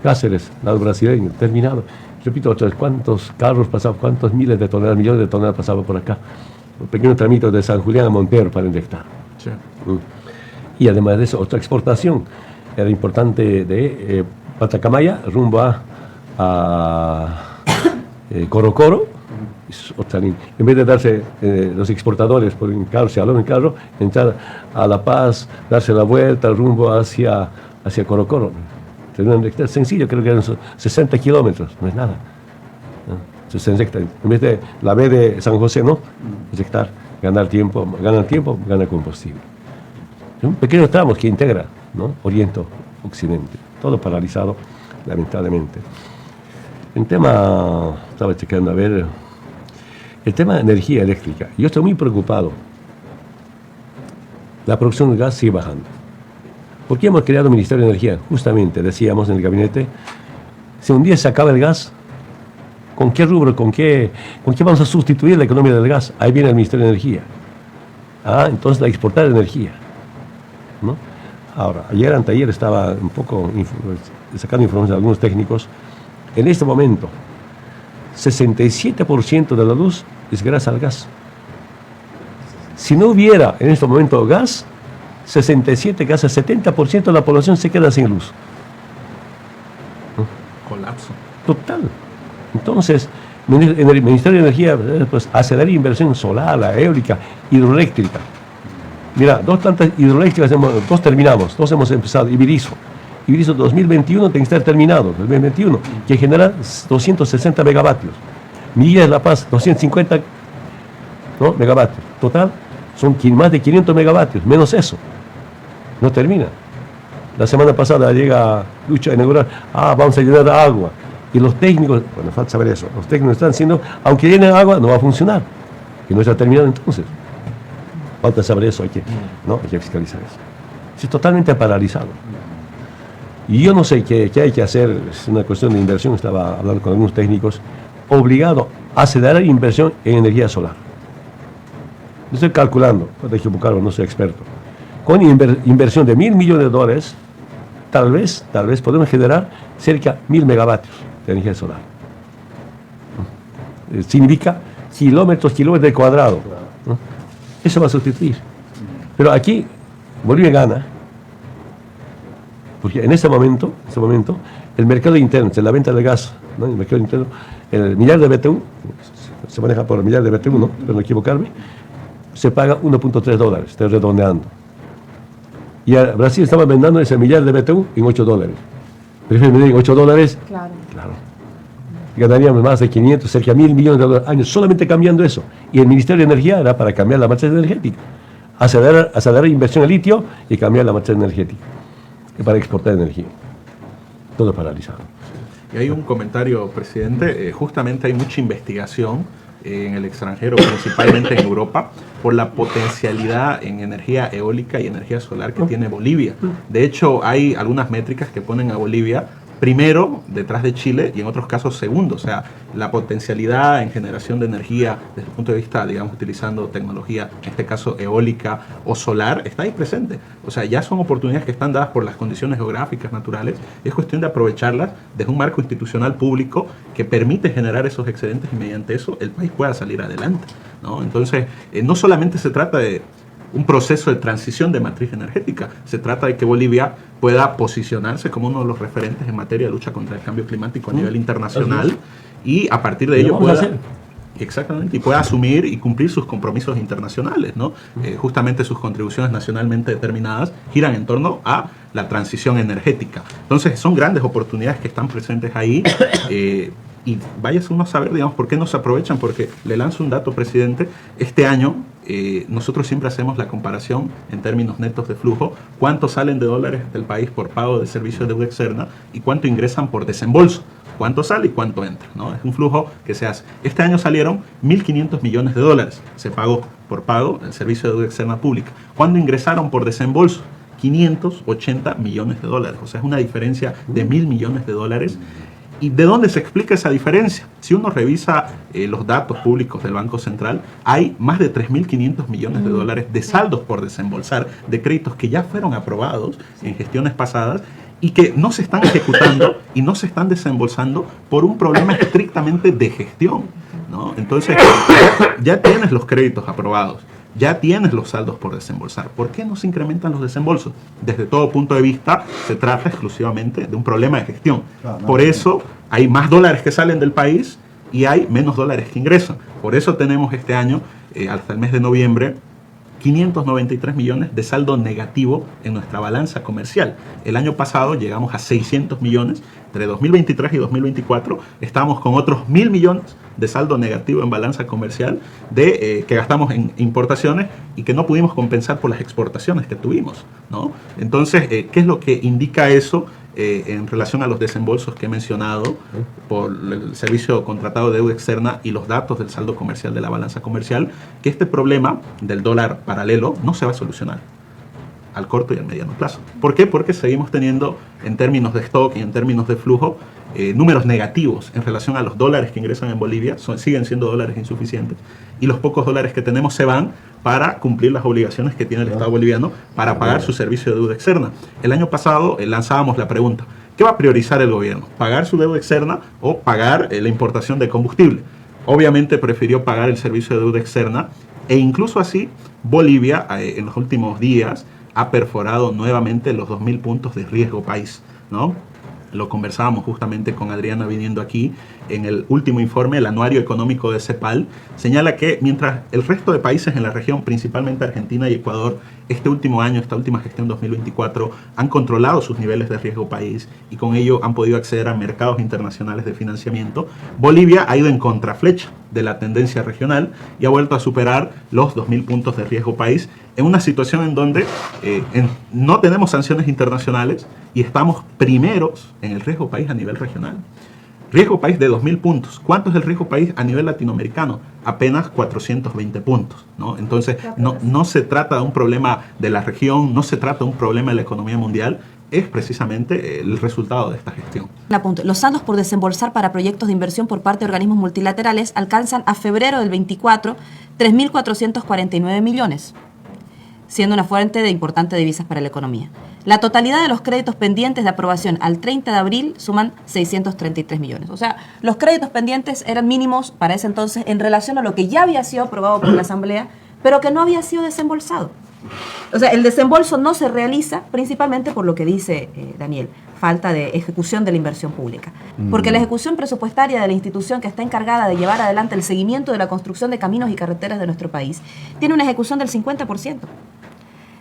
Cáceres, lado brasileño, terminado. Repito otra vez, ¿cuántos carros pasaban? ¿Cuántos miles de toneladas, millones de toneladas pasaban por acá? Un pequeño tramito de San Julián a Montero para inyectar. Sí. Y además de eso, otra exportación. Era importante de Patacamaya rumbo a Corocoro. Es otra línea. En vez de darse los exportadores por un carro, se aló en el carro, entrar a La Paz, darse la vuelta rumbo hacia Corocoro. Sencillo, creo que eran 60 kilómetros, no es nada. ¿No? Se inyecta. En vez de la B de San José, no, inyectar, ganar tiempo, gana combustible. Un pequeño tramo que integra, ¿no? Oriente, Occidente, todo paralizado, lamentablemente. El tema, estaba checando a ver, el tema de energía eléctrica. Yo estoy muy preocupado. La producción de gas sigue bajando. ¿Por qué hemos creado el Ministerio de Energía? Justamente, decíamos en el gabinete, si un día se acaba el gas, ¿con qué rubro, con qué vamos a sustituir la economía del gas? Ahí viene el Ministerio de Energía. Entonces, la exportar energía, ¿no? Ahora, anteayer estaba un poco sacando información de algunos técnicos. En este momento, 67% de la luz es gracias al gas. Si no hubiera en este momento gas, 67, casi 70% de la población se queda sin luz. Colapso. Total. Entonces, en el Ministerio de Energía, pues, acelerar inversión solar, eólica, hidroeléctrica. Mira, 2 plantas hidroeléctricas, 2 terminamos, 2 hemos empezado. Ibirizo 2021 tiene que estar terminado, 2021, que genera 260 megavatios. Miguel de La Paz, 250, ¿no?, megavatios. Total, son más de 500 megavatios, menos eso. No termina. La semana pasada llega Lucha a inaugurar, vamos a llenar agua. Y los técnicos, bueno, falta saber eso, los técnicos están diciendo, aunque llenen agua, no va a funcionar. Que no está terminado entonces. Falta saber eso, hay que fiscalizar eso. Es totalmente paralizado. Y yo no sé qué hay que hacer, es una cuestión de inversión, estaba hablando con algunos técnicos, obligado a acelerar inversión en energía solar. Yo estoy calculando, puedo equivocarme, no soy experto. Con inversión de $1.000 millones, tal vez podemos generar cerca de 1.000 megavatios de energía solar. Significa kilómetros de cuadrado, ¿no? Eso va a sustituir. Pero aquí Bolivia gana, porque en ese momento, el mercado interno, la venta de gas, ¿no?, el mercado interno, el millar de BTU, se maneja por el millar de BTU, ¿no?, para no equivocarme, se paga $1.3, estoy redondeando. Y a Brasil estaba vendiendo ese millar de BTU en $8. Prefiero vender $8. Claro. Ganaríamos más de 500, cerca de $1.000 millones al año, solamente cambiando eso. Y el Ministerio de Energía era para cambiar la matriz energética. Acelerar inversión en litio y cambiar la matriz energética. Y para exportar energía. Todo paralizado. Y hay un comentario, presidente. Justamente hay mucha investigación en el extranjero, principalmente en Europa, por la potencialidad en energía eólica y energía solar que tiene Bolivia. De hecho, hay algunas métricas que ponen a Bolivia primero detrás de Chile y en otros casos segundo. O sea, la potencialidad en generación de energía desde el punto de vista, digamos, utilizando tecnología, en este caso eólica o solar, está ahí presente. O sea, ya son oportunidades que están dadas por las condiciones geográficas, naturales. Y es cuestión de aprovecharlas desde un marco institucional público que permite generar esos excedentes y mediante eso el país pueda salir adelante, ¿no? Entonces, no solamente se trata de un proceso de transición de matriz energética. Se trata de que Bolivia pueda posicionarse como uno de los referentes en materia de lucha contra el cambio climático a nivel internacional y a partir de ello pueda asumir y cumplir sus compromisos internacionales, ¿no? Justamente sus contribuciones nacionalmente determinadas giran en torno a la transición energética. Entonces son grandes oportunidades que están presentes ahí. Y váyase uno a saber, digamos, por qué no se aprovechan, porque le lanzo un dato, presidente. Este año nosotros siempre hacemos la comparación en términos netos de flujo, cuánto salen de dólares del país por pago de servicios de deuda externa y cuánto ingresan por desembolso, cuánto sale y cuánto entra, ¿no? Es un flujo que se hace. Este año salieron 1.500 millones de dólares, se pagó por pago el servicio de deuda externa pública. ¿Cuándo ingresaron por desembolso? 580 millones de dólares, o sea, es una diferencia de 1.000 millones de dólares. ¿Y de dónde se explica esa diferencia? Si uno revisa los datos públicos del Banco Central, hay más de 3.500 millones de dólares de saldos por desembolsar, de créditos que ya fueron aprobados en gestiones pasadas y que no se están ejecutando y no se están desembolsando por un problema estrictamente de gestión, ¿no? Entonces, ya tienes los créditos aprobados, ya tienes los saldos por desembolsar. ¿Por qué no se incrementan los desembolsos? Desde todo punto de vista, se trata exclusivamente de un problema de gestión. Por eso hay más dólares que salen del país y hay menos dólares que ingresan. Por eso tenemos este año, hasta el mes de noviembre, 593 millones de saldo negativo en nuestra balanza comercial. El año pasado llegamos a 600 millones. Entre 2023 y 2024 estamos con otros 1.000 millones de saldo negativo en balanza comercial que gastamos en importaciones y que no pudimos compensar por las exportaciones que tuvimos, ¿no? Entonces, ¿qué es lo que indica eso en relación a los desembolsos que he mencionado por el servicio contratado de deuda externa y los datos del saldo comercial de la balanza comercial? Que este problema del dólar paralelo no se va a solucionar al corto y al mediano plazo. ¿Por qué? Porque seguimos teniendo, en términos de stock y en términos de flujo, números negativos en relación a los dólares que ingresan en Bolivia, siguen siendo dólares insuficientes, y los pocos dólares que tenemos se van para cumplir las obligaciones que tiene el Estado boliviano para pagar su servicio de deuda externa. El año pasado lanzábamos la pregunta, ¿qué va a priorizar el gobierno? ¿Pagar su deuda externa o pagar la importación de combustible? Obviamente prefirió pagar el servicio de deuda externa e incluso así Bolivia en los últimos días ha perforado nuevamente los 2.000 puntos de riesgo país, ¿no? Lo conversábamos justamente con Adriana viniendo aquí. En el último informe, el anuario económico de CEPAL, señala que mientras el resto de países en la región, principalmente Argentina y Ecuador, este último año, esta última gestión 2024, han controlado sus niveles de riesgo país y con ello han podido acceder a mercados internacionales de financiamiento, Bolivia ha ido en contraflecha de la tendencia regional y ha vuelto a superar los 2.000 puntos de riesgo país en una situación en donde no tenemos sanciones internacionales y estamos primeros en el riesgo país a nivel regional. Riesgo país de 2.000 puntos. ¿Cuánto es el riesgo país a nivel latinoamericano? Apenas 420 puntos, ¿no? Entonces, no se trata de un problema de la región, no se trata de un problema de la economía mundial, es precisamente el resultado de esta gestión. Los saldos por desembolsar para proyectos de inversión por parte de organismos multilaterales alcanzan a febrero del 24 3.449 millones, siendo una fuente de importantes divisas para la economía. La totalidad de los créditos pendientes de aprobación al 30 de abril suman 633 millones. O sea, los créditos pendientes eran mínimos para ese entonces en relación a lo que ya había sido aprobado por la Asamblea, pero que no había sido desembolsado. O sea, el desembolso no se realiza principalmente por lo que dice Daniel, falta de ejecución de la inversión pública. Porque la ejecución presupuestaria de la institución que está encargada de llevar adelante el seguimiento de la construcción de caminos y carreteras de nuestro país tiene una ejecución del 50%.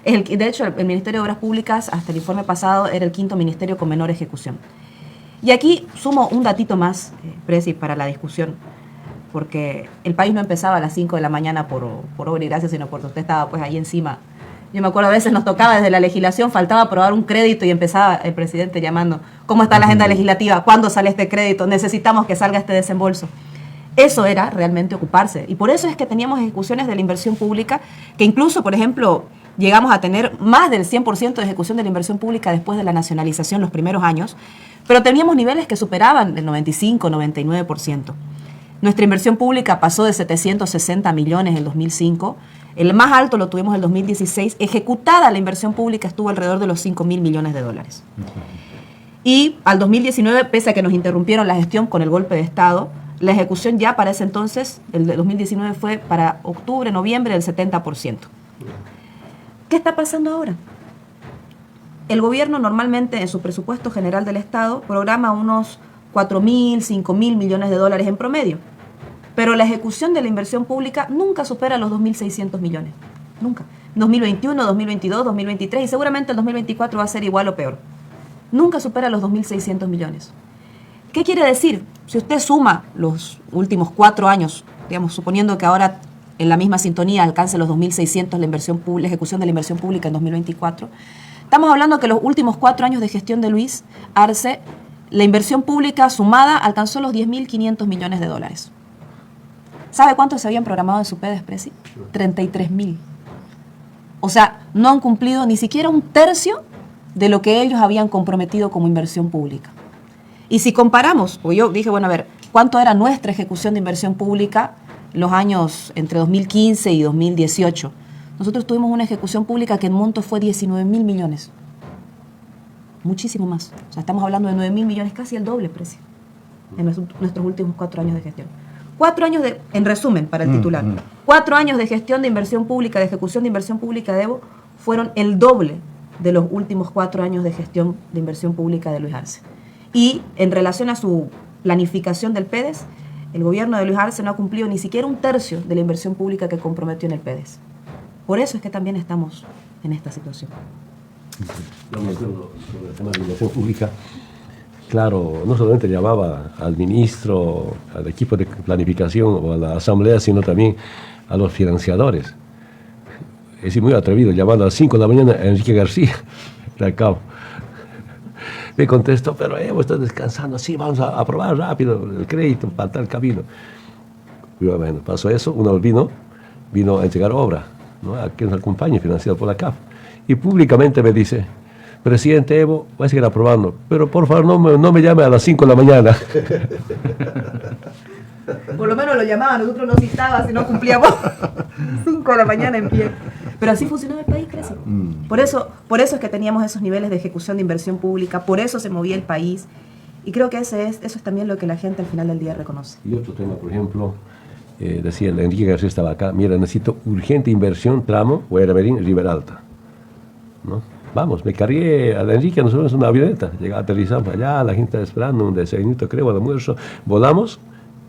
De hecho, el Ministerio de Obras Públicas, hasta el informe pasado, era el quinto ministerio con menor ejecución. Y aquí sumo un datito más, Presi, para la discusión, porque el país no empezaba a las 5 de la mañana por obra y gracia, sino porque usted estaba pues ahí encima. Yo me acuerdo a veces nos tocaba desde la legislación, faltaba aprobar un crédito y empezaba el presidente llamando, ¿cómo está la agenda legislativa? ¿Cuándo sale este crédito? Necesitamos que salga este desembolso. Eso era realmente ocuparse. Y por eso es que teníamos ejecuciones de la inversión pública, que incluso, por ejemplo, llegamos a tener más del 100% de ejecución de la inversión pública después de la nacionalización los primeros años, pero teníamos niveles que superaban el 95, 99%. Nuestra inversión pública pasó de 760 millones en el 2005, el más alto lo tuvimos en el 2016, ejecutada la inversión pública estuvo alrededor de los 5.000 millones de dólares. Y al 2019, pese a que nos interrumpieron la gestión con el golpe de Estado, la ejecución ya para ese entonces, el de 2019 fue para octubre, noviembre del 70%. ¿Qué está pasando ahora? El gobierno normalmente en su presupuesto general del Estado programa unos 4.000, 5.000 millones de dólares en promedio, pero la ejecución de la inversión pública nunca supera los 2.600 millones, nunca. 2021, 2022, 2023 y seguramente el 2024 va a ser igual o peor. Nunca supera los 2.600 millones. ¿Qué quiere decir? Si usted suma los últimos 4 años, digamos, suponiendo que ahora en la misma sintonía alcance los 2.600 la ejecución de la inversión pública en 2024, estamos hablando que los últimos 4 años de gestión de Luis Arce, la inversión pública sumada alcanzó los 10.500 millones de dólares. ¿Sabe cuánto se habían programado en su PEDES, Presi? 33.000. O sea, no han cumplido ni siquiera un tercio de lo que ellos habían comprometido como inversión pública. Y si comparamos, pues yo dije, bueno, a ver, ¿cuánto era nuestra ejecución de inversión pública los años entre 2015 y 2018? Nosotros tuvimos una ejecución pública que en monto fue 19.000 millones. Muchísimo más. O sea, estamos hablando de 9.000 millones, casi el doble precio, en nuestros últimos 4 años de gestión. 4 años en resumen, para el titular, 4 años de gestión de inversión pública, de ejecución de inversión pública de Evo, fueron el doble de los últimos 4 años de gestión de inversión pública de Luis Arce. Y en relación a su planificación del PEDES, el gobierno de Luis Arce no ha cumplido ni siquiera un tercio de la inversión pública que comprometió en el PEDES. Por eso es que también estamos en esta situación. Sobre el tema de la inversión pública, claro, no solamente llamaba al ministro, al equipo de planificación o a la asamblea, sino también a los financiadores. Es muy atrevido, llamando a las 5 de la mañana a Enrique García, de acá. Me contestó, pero Evo está descansando, sí, vamos a aprobar rápido el crédito para tal camino. Y bueno, pasó eso, uno vino a entregar obra, ¿no? A quien nos acompañe, financiado por la CAF. Y públicamente me dice, presidente Evo, voy a seguir aprobando, pero por favor no me llame a las 5 de la mañana. Por lo menos lo llamaba, nosotros no citaba si no cumplíamos 5 de la mañana en pie. Pero así funcionaba el país, crece. Por eso es que teníamos esos niveles de ejecución de inversión pública, por eso se movía el país. Y creo que eso es también lo que la gente al final del día reconoce. Y otro tema, por ejemplo, decía Enrique García estaba acá, mira, necesito urgente inversión, tramo, Guayamerín, Ribera Alta. ¿No? Vamos, me cargué a Enrique, nosotros en una avioneta, aterrizamos allá, la gente está esperando un desayunito, creo, al almuerzo, volamos,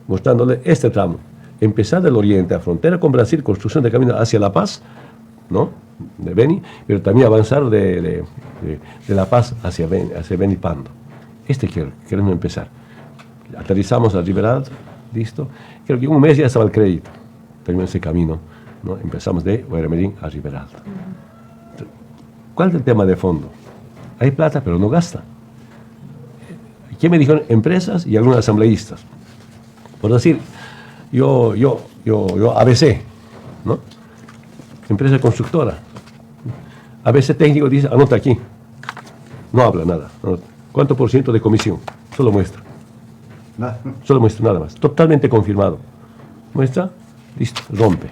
mostrándole este tramo. Empezar del oriente a frontera con Brasil, construcción de camino hacia La Paz, ¿no? De Beni, pero también avanzar de La Paz hacia Beni Pando. Queremos empezar. Aterrizamos a Ribera Alta, listo. Creo que en un mes ya estaba el crédito. Terminó ese camino, ¿no? Empezamos de Guayamerín a Ribera Alta. ¿Cuál es el tema de fondo? Hay plata, pero no gasta. ¿Qué me dijeron? Empresas y algunos asambleístas. Por decir, yo ABC, ¿no? Empresa constructora. ABC técnico dice, anota aquí. No habla nada. Anota. ¿Cuánto por ciento de comisión? Solo muestra. Nada. Solo muestra nada más. Totalmente confirmado. Muestra, listo, rompe.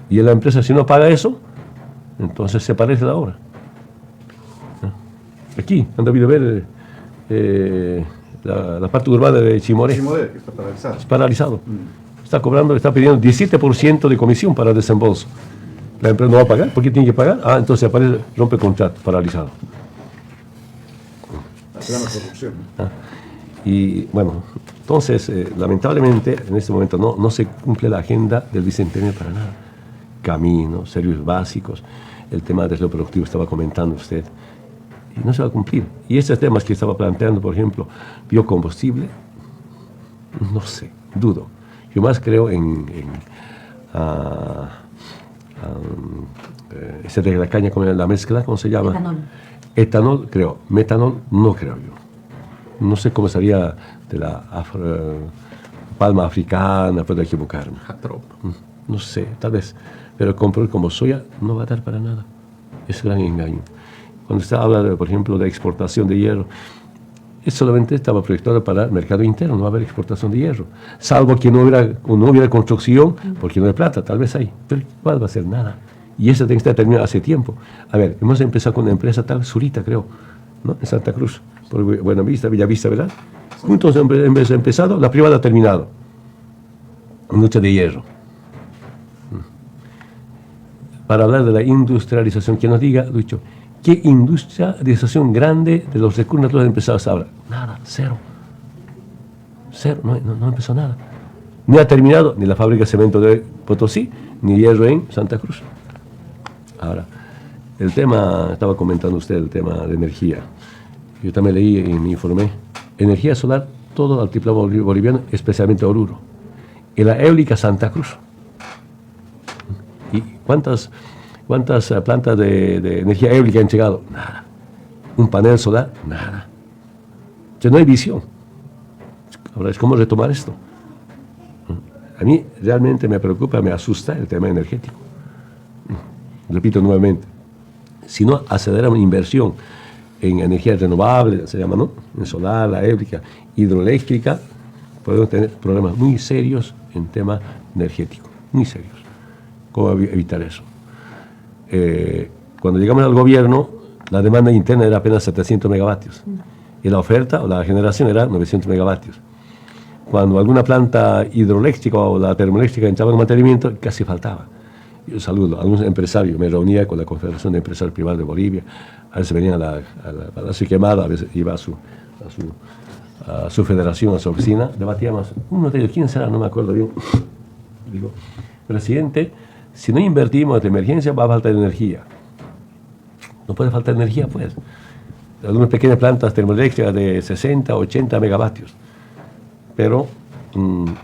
Y la empresa, si no paga eso, entonces se parece la obra. Aquí han debido ver la parte urbana de Chimoré. Chimoré, que está paralizado. Es paralizado. Está pidiendo 17% de comisión para desembolso. La empresa no va a pagar. ¿Por qué tiene que pagar? Entonces aparece, rompe contrato, paralizado. Se llama corrupción. Y bueno, entonces, lamentablemente, en este momento no se cumple la agenda del Bicentenario para nada. Caminos, servicios básicos, el tema del desarrollo productivo estaba comentando usted, y no se va a cumplir. Y estos temas que estaba planteando, por ejemplo, biocombustible, no sé, dudo. Yo más creo en ese de la caña con la mezcla, ¿cómo se llama? Etanol, creo. Metanol, no creo yo. No sé cómo sería de la palma africana, puedo equivocarme. No sé, tal vez. Pero comprar como soya no va a dar para nada. Es un gran engaño. Cuando se habla, por ejemplo, de exportación de hierro, solamente estaba proyectado para el mercado interno, no va a haber exportación de hierro. Salvo que no hubiera construcción, porque no hay plata, tal vez hay. Pero igual va a ser nada. Y eso tiene que estar terminado hace tiempo. A ver, hemos empezado con una empresa tal, Zurita, creo, ¿no? En Santa Cruz, por Buenavista, Bellavista, ¿verdad? Juntos hemos empezado, la privada ha terminado. Lucha de hierro. Para hablar de la industrialización, que nos diga, Lucho, ¿qué industrialización grande de los recursos naturales empezados ahora? Nada, cero. Cero, no empezó nada. Ni ha terminado ni la fábrica de cemento de Potosí, ni hierro en Santa Cruz. Ahora, el tema, estaba comentando usted el tema de energía. Yo también leí y me informé. Energía solar todo el altiplano boliviano, especialmente Oruro. Y la eólica Santa Cruz. ¿Y cuántas plantas de energía eólica han llegado? Nada. Un panel solar, nada. Entonces no hay visión. Ahora es cómo retomar esto. A mí realmente me preocupa, me asusta el tema energético. Repito nuevamente, si no aceleramos inversión en energía renovable, se llama, ¿no? En solar, la eólica, hidroeléctrica, podemos tener problemas muy serios en tema energético, muy serios. ¿Cómo evitar eso? Cuando llegamos al gobierno, la demanda interna era apenas 700 megavatios y la oferta o la generación era 900 megavatios. Cuando alguna planta hidroeléctrica o la termoeléctrica entraba en mantenimiento, casi faltaba. Yo saludo a algunos empresarios, me reunía con la Confederación de Empresarios Privados de Bolivia, a veces venían a la Palacio Quemada, a veces iba a su federación, a su oficina, debatíamos. Uno de ellos, ¿quién será? No me acuerdo bien. Digo, presidente, si no invertimos de emergencia va a faltar energía. No puede faltar energía, pues. Algunas pequeñas plantas termoeléctricas de 60, 80 megavatios. Pero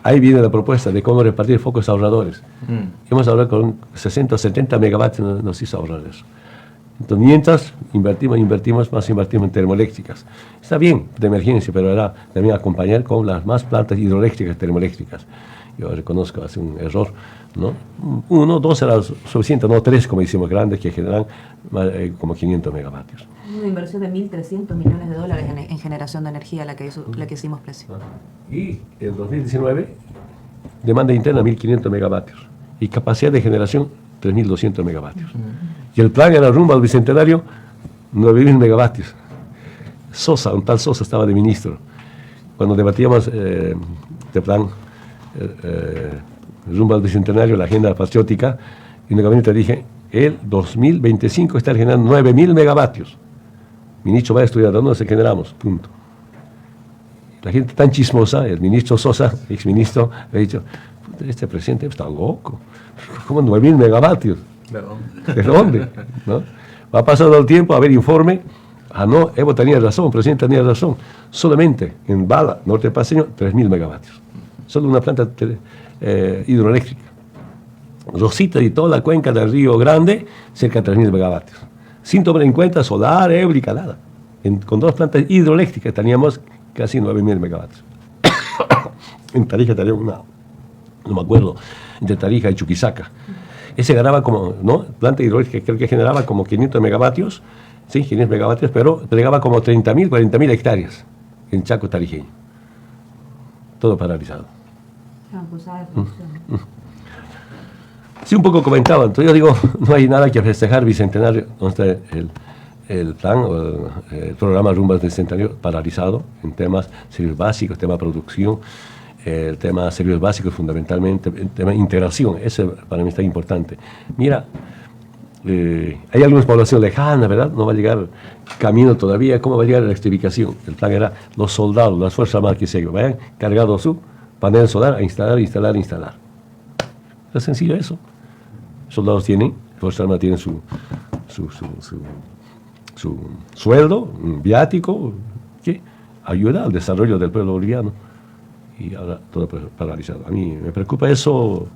ahí viene la propuesta de cómo repartir focos ahorradores. Hemos hablado con 60 o 70 megavatios, nos hizo ahorrar eso. Entonces, mientras invertimos en termoeléctricas. Está bien, de emergencia, pero era también acompañar con las más plantas hidroeléctricas, termoeléctricas. Yo reconozco, hace un error, ¿no? 1, 2 era suficiente, no 3 como hicimos grandes, que generan como 500 megavatios. Una inversión de 1.300 millones de dólares en generación de energía la que hicimos precio. Y en 2019, demanda interna 1.500 megavatios y capacidad de generación 3.200 megavatios. Y el plan era rumbo al Bicentenario 9.000 megavatios. Sosa, un tal Sosa estaba de ministro. Cuando debatíamos este plan rumbo al Bicentenario, la agenda patriótica, y en el gabinete dije, el 2025 está generando 9.000 megavatios. Ministro va a estudiar, ¿dónde se generamos? Punto. La gente tan chismosa, el ministro Sosa, exministro, ha dicho, este presidente está loco. ¿Cómo 9.000 megavatios? ¿De dónde? ¿No? Va pasando el tiempo, a ver informe. Ah, no, Evo tenía razón, el presidente tenía razón. Solamente en Bala, norte paseño, 3.000 megavatios. Solo una planta hidroeléctrica. Rosita y toda la cuenca del Río Grande, cerca de 3.000 megavatios. Sin tomar en cuenta solar, eólica, nada. Con 2 plantas hidroeléctricas teníamos casi 9.000 megavatios. En Tarija teníamos una, no me acuerdo, entre Tarija y Chuquisaca. Ese ganaba como, ¿no? Planta hidroeléctrica creo que generaba como 500 megavatios, sí, 500 megavatios, pero entregaba como 30.000, 40.000 hectáreas en Chaco tarijeño. Todo paralizado. Sí, un poco comentaba, entonces yo digo, no hay nada que festejar Bicentenario, donde está el plan, el programa Rumbo al Bicentenario paralizado en temas servicios básicos, tema producción, el tema servicios básicos fundamentalmente, el tema integración, ese para mí está importante. Mira, hay algunas poblaciones lejanas, ¿verdad? No va a llegar camino todavía, ¿cómo va a llegar la electrificación? El plan era los soldados, las Fuerzas Armadas que se vayan cargados su panel solar a instalar. Es sencillo eso. Soldados tienen, Fuerzas Armadas tienen su sueldo, un viático, que ayuda al desarrollo del pueblo boliviano. Y ahora todo paralizado. A mí me preocupa eso.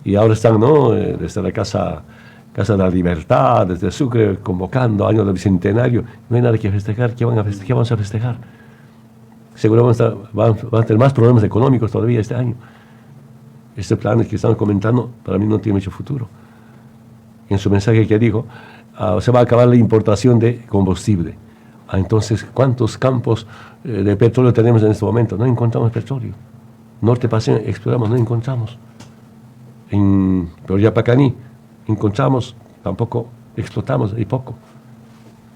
Y ahora están, ¿no? Desde la Casa de la Libertad, desde Sucre, convocando años del Bicentenario. No hay nada que festejar. ¿Qué vamos a festejar? Seguro van a tener más problemas económicos todavía este año. Este plan que estamos comentando, para mí no tiene mucho futuro. En su mensaje que dijo, se va a acabar la importación de combustible. Entonces, ¿cuántos campos de petróleo tenemos en este momento? No encontramos petróleo. Norte Paseño exploramos, no encontramos. En Yapacaní encontramos, tampoco explotamos, y poco.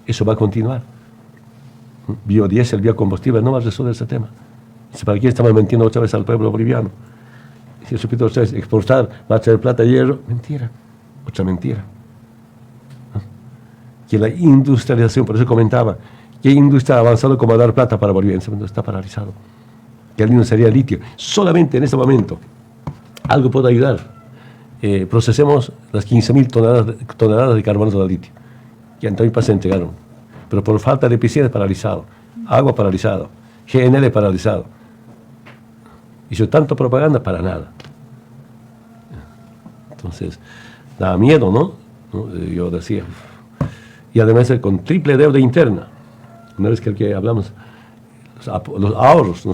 Eso va a continuar. Biodiesel, biocombustible, no va a resolver ese tema. ¿Para qué estamos mintiendo otra vez al pueblo boliviano? Si repito otra vez, exportar, va a traer plata y hierro, mentira, otra mentira. Que la industrialización, por eso comentaba, que industria ha avanzado como a dar plata para Bolivia, en ese momento está paralizado. Que el litio sería litio. Solamente en este momento, algo puede ayudar. Procesemos las 15.000 toneladas de carbonato de litio, que en todo el país se entregaron. Pero por falta de eficiencia paralizado, agua paralizado, GNL paralizado. Hizo tanto propaganda para nada. Entonces, daba miedo, ¿no? Yo decía. Y además con triple deuda interna. Una vez que hablamos, los ahorros,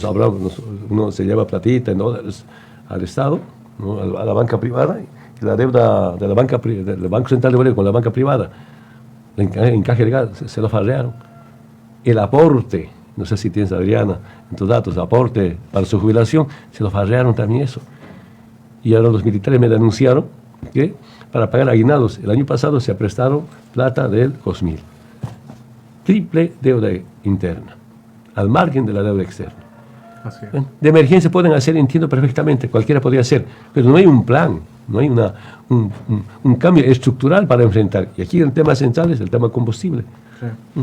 uno se lleva platita en dólares al Estado, ¿no? A la banca privada, y la deuda del Banco Central de Bolivia con la banca privada, el encaje legal, se lo farrearon. El aporte, no sé si tienes, Adriana, en tus datos, aporte para su jubilación, se lo farrearon también eso. Y ahora los militares me denunciaron que para pagar aguinaldos el año pasado se prestaron plata del COSMIL. Triple deuda interna, al margen de la deuda externa. Así es. De emergencia pueden hacer, entiendo perfectamente, cualquiera podría hacer, pero no hay un plan, no hay un cambio estructural para enfrentar. Y aquí el tema central es el tema combustible. Sí.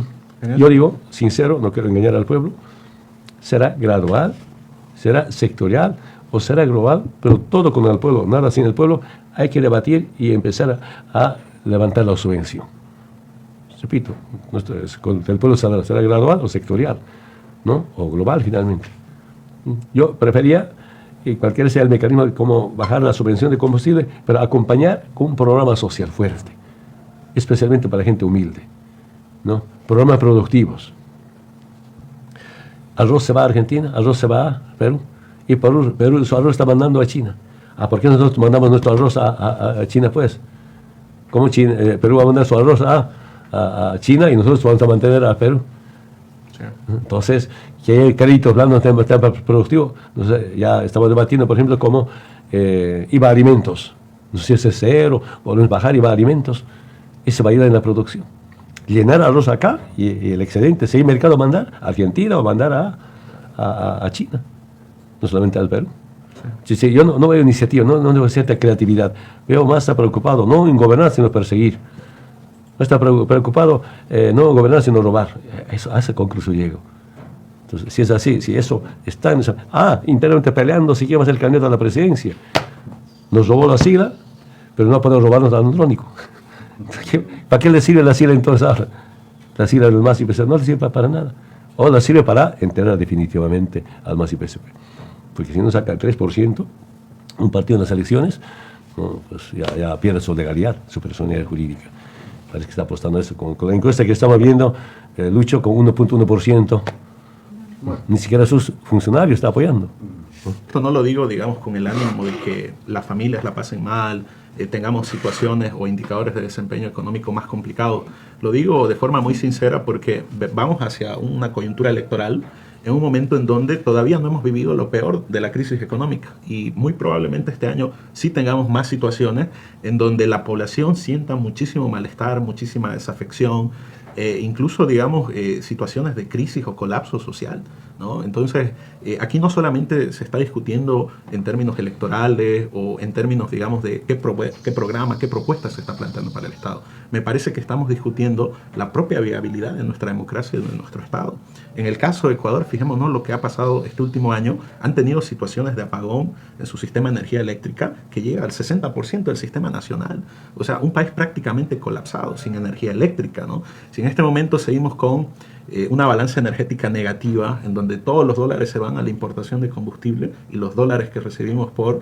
Yo digo, sincero, no quiero engañar al pueblo, será gradual, será sectorial o será global, pero todo con el pueblo, nada sin el pueblo. Hay que debatir y empezar a levantar la subvención. Repito, el pueblo será gradual o sectorial, ¿no? O global finalmente. Yo prefería que cualquiera sea el mecanismo de cómo bajar la subvención de combustible, pero acompañar con un programa social fuerte, especialmente para gente humilde, ¿no? Programas productivos. Arroz se va a Argentina, arroz se va a Perú, y Perú su arroz está mandando a China. ¿Por qué nosotros mandamos nuestro arroz a China, pues? ¿Cómo Perú va a mandar su arroz a China y nosotros vamos a mantener a Perú? Sí. Entonces, que hay créditos blandos en tema productivo. Entonces, ya estamos debatiendo, por ejemplo, cómo IVA a alimentos. No sé si ese es cero, volvemos a bajar IVA a alimentos. Ese va a ir en la producción. Llenar arroz acá y el excedente, si hay mercado, mandar a Argentina o mandar a China. No solamente al Perú. Sí, yo no veo iniciativa, no veo cierta creatividad. Veo más está preocupado, no en gobernar, sino perseguir. No está preocupado no en gobernar, sino robar. A esa conclusión llego. Entonces, si es así, si eso está en esa... internamente peleando si quiere ser el candidato a la presidencia. Nos robó la sigla, pero no puede robarnos al Andrónico. ¿Para qué le sirve la sigla entonces ahora? La sigla del MAS y PSP no le sirve para nada. O la sirve para enterrar definitivamente al MAS y PSP. Porque si no saca el 3%, un partido en las elecciones, no, pues ya pierde su legalidad, su personalidad jurídica. Parece que está apostando a eso. Con la encuesta que estamos viendo, Lucho con 1.1%, ni siquiera sus funcionarios está apoyando. Esto no lo digo, digamos, con el ánimo de que las familias la pasen mal, tengamos situaciones o indicadores de desempeño económico más complicados. Lo digo de forma muy sincera porque vamos hacia una coyuntura electoral en un momento en donde todavía no hemos vivido lo peor de la crisis económica y muy probablemente este año sí tengamos más situaciones en donde la población sienta muchísimo malestar, muchísima desafección, incluso, digamos, situaciones de crisis o colapso social, ¿no? Entonces, aquí no solamente se está discutiendo en términos electorales o en términos, digamos, de qué programa, qué propuesta se está planteando para el Estado. Me parece que estamos discutiendo la propia viabilidad de nuestra democracia y de nuestro Estado. En el caso de Ecuador, fijémonos lo que ha pasado este último año. Han tenido situaciones de apagón en su sistema de energía eléctrica que llega al 60% del sistema nacional. O sea, un país prácticamente colapsado, sin energía eléctrica, ¿no? Si en este momento seguimos con una balanza energética negativa, en donde todos los dólares se van a la importación de combustible y los dólares que recibimos por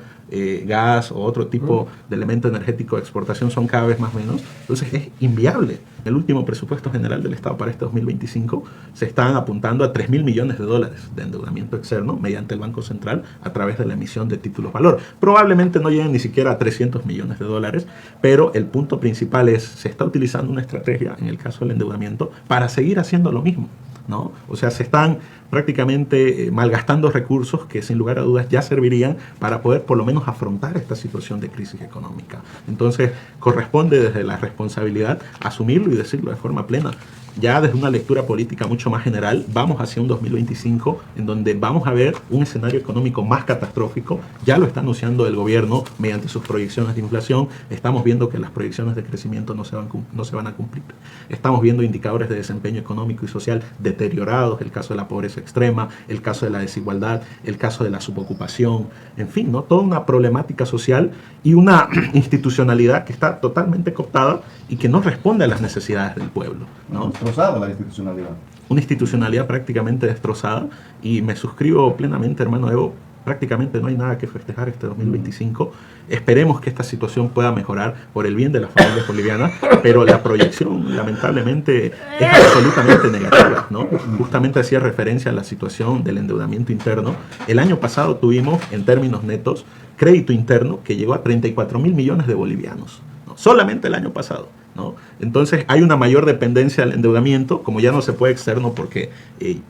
gas o otro tipo de elemento energético de exportación son cada vez más menos, entonces es inviable. En el último presupuesto general del Estado para este 2025 se están apuntando a 3.000 millones de dólares de endeudamiento externo mediante el Banco Central a través de la emisión de títulos valor. Probablemente no lleguen ni siquiera a 300 millones de dólares, pero el punto principal es, se está utilizando una estrategia, en el caso del endeudamiento, para seguir haciendo lo mismo, ¿no? O sea, se están prácticamente malgastando recursos que sin lugar a dudas ya servirían para poder por lo menos afrontar esta situación de crisis económica. Entonces, corresponde desde la responsabilidad asumirlo y decirlo de forma plena. Ya desde una lectura política mucho más general, vamos hacia un 2025 en donde vamos a ver un escenario económico más catastrófico. Ya lo está anunciando el gobierno mediante sus proyecciones de inflación. Estamos viendo que las proyecciones de crecimiento no se van a cumplir. Estamos viendo indicadores de desempeño económico y social deteriorados, el caso de la pobreza extrema, el caso de la desigualdad, el caso de la subocupación, en fin, ¿no? Toda una problemática social y una institucionalidad que está totalmente cooptada y que no responde a las necesidades del pueblo, ¿no? Destrozada la institucionalidad. Una institucionalidad prácticamente destrozada, y me suscribo plenamente, hermano Evo, prácticamente no hay nada que festejar este 2025. Esperemos que esta situación pueda mejorar por el bien de las familias bolivianas, pero la proyección lamentablemente es absolutamente negativa, ¿no? Justamente hacía referencia a la situación del endeudamiento interno. El año pasado tuvimos, en términos netos, crédito interno que llegó a 34.000 millones de bolivianos, ¿no? Solamente el año pasado, ¿no? Entonces hay una mayor dependencia del endeudamiento, como ya no se puede externo porque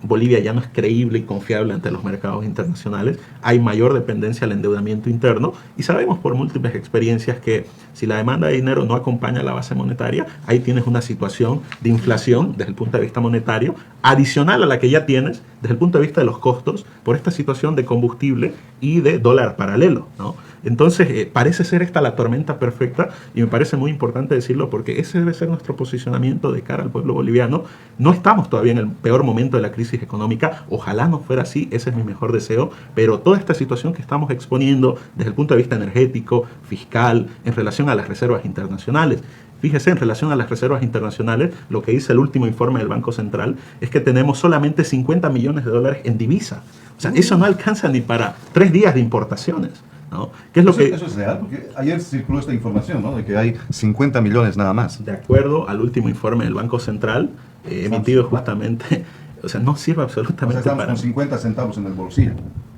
Bolivia ya no es creíble y confiable ante los mercados internacionales, hay mayor dependencia al endeudamiento interno y sabemos por múltiples experiencias que si la demanda de dinero no acompaña a la base monetaria, ahí tienes una situación de inflación desde el punto de vista monetario, adicional a la que ya tienes desde el punto de vista de los costos por esta situación de combustible y de dólar paralelo, ¿no? Entonces, parece ser esta la tormenta perfecta y me parece muy importante decirlo porque ese debe ser nuestro posicionamiento de cara al pueblo boliviano. No estamos todavía en el peor momento de la crisis económica, ojalá no fuera así, ese es mi mejor deseo, pero toda esta situación que estamos exponiendo desde el punto de vista energético, fiscal, en relación a las reservas internacionales. Fíjese, en relación a las reservas internacionales, lo que dice el último informe del Banco Central es que tenemos solamente 50 millones de dólares en divisa. O sea, eso no alcanza ni para 3 días de importaciones, ¿no? ¿Qué es lo que... Eso es real, porque ayer circuló esta información, ¿no? De que hay 50 millones nada más. De acuerdo al último informe del Banco Central, emitido justamente, o sea, no sirve absolutamente estamos para... con 50 centavos en el bolsillo.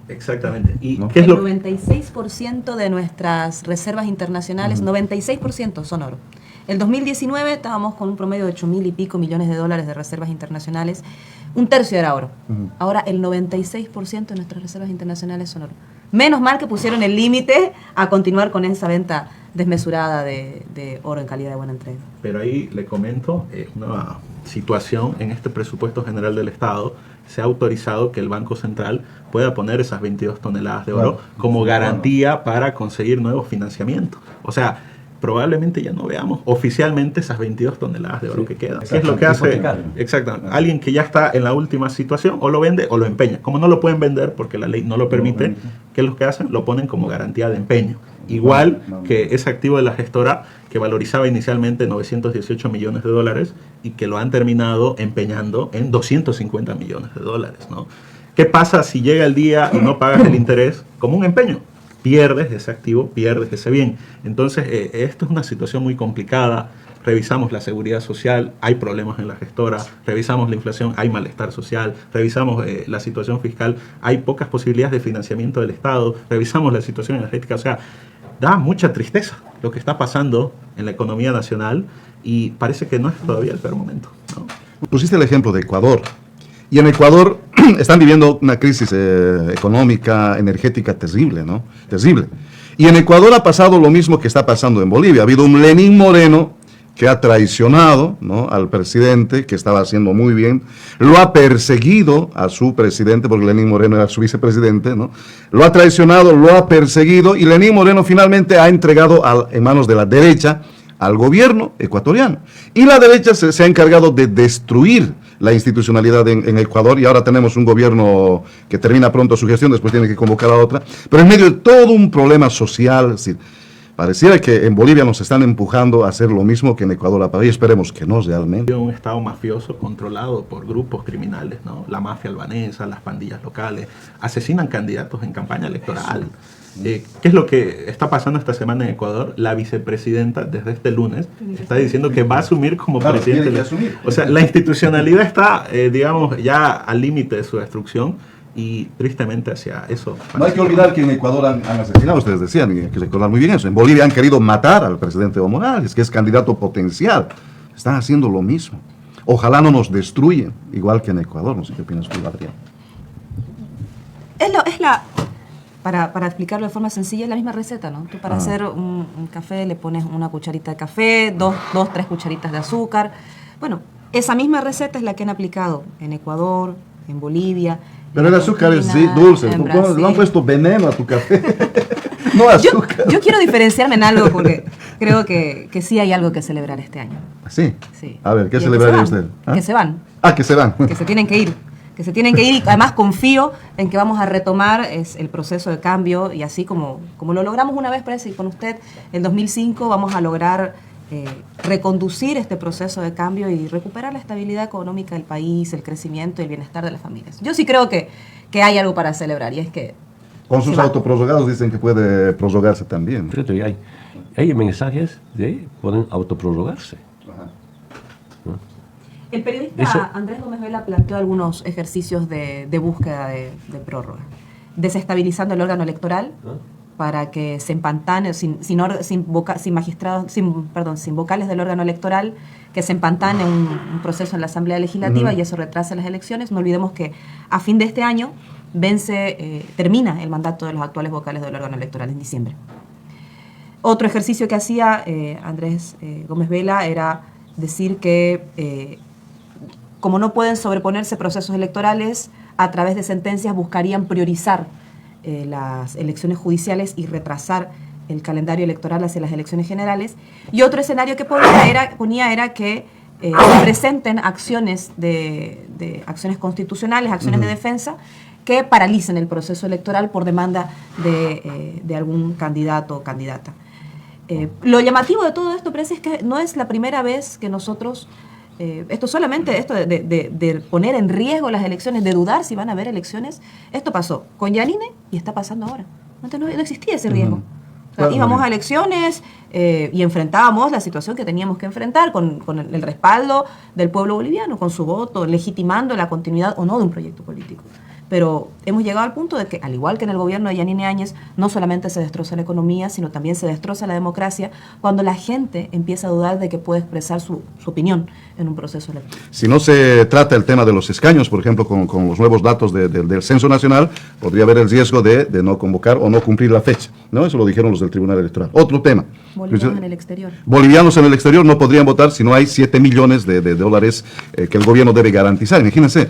Exactamente. ¿Y ¿no? qué es El lo 96% de nuestras reservas internacionales, 96% son oro. El 2019 estábamos con un promedio de 8.000 y pico millones de dólares de reservas internacionales. Un tercio era oro. Ahora el 96% de nuestras reservas internacionales son oro. Menos mal que pusieron el límite a continuar con esa venta desmesurada de oro en calidad de buena entrega. Pero ahí le comento, una situación en este presupuesto general del Estado, se ha autorizado que el Banco Central pueda poner esas 22 toneladas de oro como garantía para conseguir nuevos financiamientos. O sea, probablemente ya no veamos oficialmente esas 22 toneladas de oro que quedan. ¿Qué es lo que hace? Exactamente. Alguien que ya está en la última situación, o lo vende o lo empeña. Como no lo pueden vender porque la ley no lo permite, ¿qué es lo que hacen? Lo ponen como garantía de empeño. Igual que ese activo de la gestora que valorizaba inicialmente 918 millones de dólares y que lo han terminado empeñando en 250 millones de dólares, ¿no? ¿Qué pasa si llega el día y no pagas el interés como un empeño? Pierdes ese activo, pierdes ese bien. Entonces, esto es una situación muy complicada. Revisamos la seguridad social, hay problemas en la gestora, revisamos la inflación, hay malestar social, revisamos la situación fiscal, hay pocas posibilidades de financiamiento del Estado, revisamos la situación energética, o sea, da mucha tristeza lo que está pasando en la economía nacional y parece que no es todavía el peor momento, ¿no? Pusiste el ejemplo de Ecuador. Y en Ecuador están viviendo una crisis económica, energética terrible, ¿no? Terrible. Y en Ecuador ha pasado lo mismo que está pasando en Bolivia. Ha habido un Lenín Moreno que ha traicionado, ¿no?, al presidente, que estaba haciendo muy bien. Lo ha perseguido a su presidente, porque Lenín Moreno era su vicepresidente, ¿no? Lo ha traicionado, lo ha perseguido, y Lenín Moreno finalmente ha entregado en manos de la derecha al gobierno ecuatoriano. Y la derecha se ha encargado de destruir la institucionalidad en Ecuador, y ahora tenemos un gobierno que termina pronto su gestión, después tiene que convocar a otra, pero en medio de todo un problema social, es decir, pareciera que en Bolivia nos están empujando a hacer lo mismo que en Ecuador, y esperemos que no realmente. Un estado mafioso controlado por grupos criminales, ¿no? La mafia albanesa, las pandillas locales, asesinan candidatos en campaña electoral. ¿Qué es lo que está pasando esta semana en Ecuador? La vicepresidenta, desde este lunes, está diciendo que va a asumir como presidente. O sea, la institucionalidad está, digamos, ya al límite de su destrucción y tristemente hacia eso. No hay que olvidar que en Ecuador han asesinado, ustedes decían, y hay que recordar muy bien eso. En Bolivia han querido matar al presidente Evo Morales, que es candidato potencial. Están haciendo lo mismo. Ojalá no nos destruyen, igual que en Ecuador. No sé qué opinas tú, Adrián. Para explicarlo de forma sencilla, es la misma receta, ¿no? Tú para hacer un café le pones una cucharita de café, dos, 3 cucharitas de azúcar. Bueno, esa misma receta es la que han aplicado en Ecuador, en Bolivia. Pero el azúcar es dulce. Le han puesto veneno a tu café. No azúcar. Yo quiero diferenciarme en algo porque creo que sí hay algo que celebrar este año. ¿Sí? Sí. A ver, ¿qué celebraría usted? Que se van. Ah, que se van. Que se tienen que ir. Que se tienen que ir, y además confío en que vamos a retomar el proceso de cambio, y así como lo logramos una vez, parece, con usted en 2005, vamos a lograr reconducir este proceso de cambio y recuperar la estabilidad económica del país, el crecimiento y el bienestar de las familias. Yo sí creo que hay algo para celebrar, y es que Con sus se va. autoprorrogados dicen que puede prorrogarse también. Fíjate, hay mensajes de pueden autoprorrogarse. El periodista Eso- Andrés Gómez Vela planteó algunos ejercicios de búsqueda de prórroga, desestabilizando el órgano electoral para que se empantane, sin magistrados, sin vocales del órgano electoral, que se empantane un proceso en la Asamblea Legislativa y eso retrase las elecciones. No olvidemos que a fin de este año termina el mandato de los actuales vocales del órgano electoral en diciembre. Otro ejercicio que hacía Andrés Gómez Vela era decir que como no pueden sobreponerse procesos electorales, a través de sentencias buscarían priorizar las elecciones judiciales y retrasar el calendario electoral hacia las elecciones generales. Y otro escenario que ponía era que se presenten acciones acciones constitucionales, acciones de defensa, que paralicen el proceso electoral por demanda de algún candidato o candidata. Lo llamativo de todo esto, parece, es que no es la primera vez que nosotros, esto de poner en riesgo las elecciones, de dudar si van a haber elecciones, esto pasó con Yanine y está pasando ahora. Antes no existía ese riesgo. O sea, íbamos a elecciones y enfrentábamos la situación que teníamos que enfrentar con el respaldo del pueblo boliviano, con su voto, legitimando la continuidad o no de un proyecto político. Pero hemos llegado al punto de que, al igual que en el gobierno de Yanine Áñez, no solamente se destroza la economía, sino también se destroza la democracia cuando la gente empieza a dudar de que puede expresar su opinión en un proceso electoral. Si no se trata el tema de los escaños, por ejemplo, con los nuevos datos del Censo Nacional, podría haber el riesgo de no convocar o no cumplir la fecha, ¿no? Eso lo dijeron los del Tribunal Electoral. Otro tema. Bolivianos en el exterior. Bolivianos en el exterior no podrían votar si no hay 7 millones de dólares que el gobierno debe garantizar. Imagínense.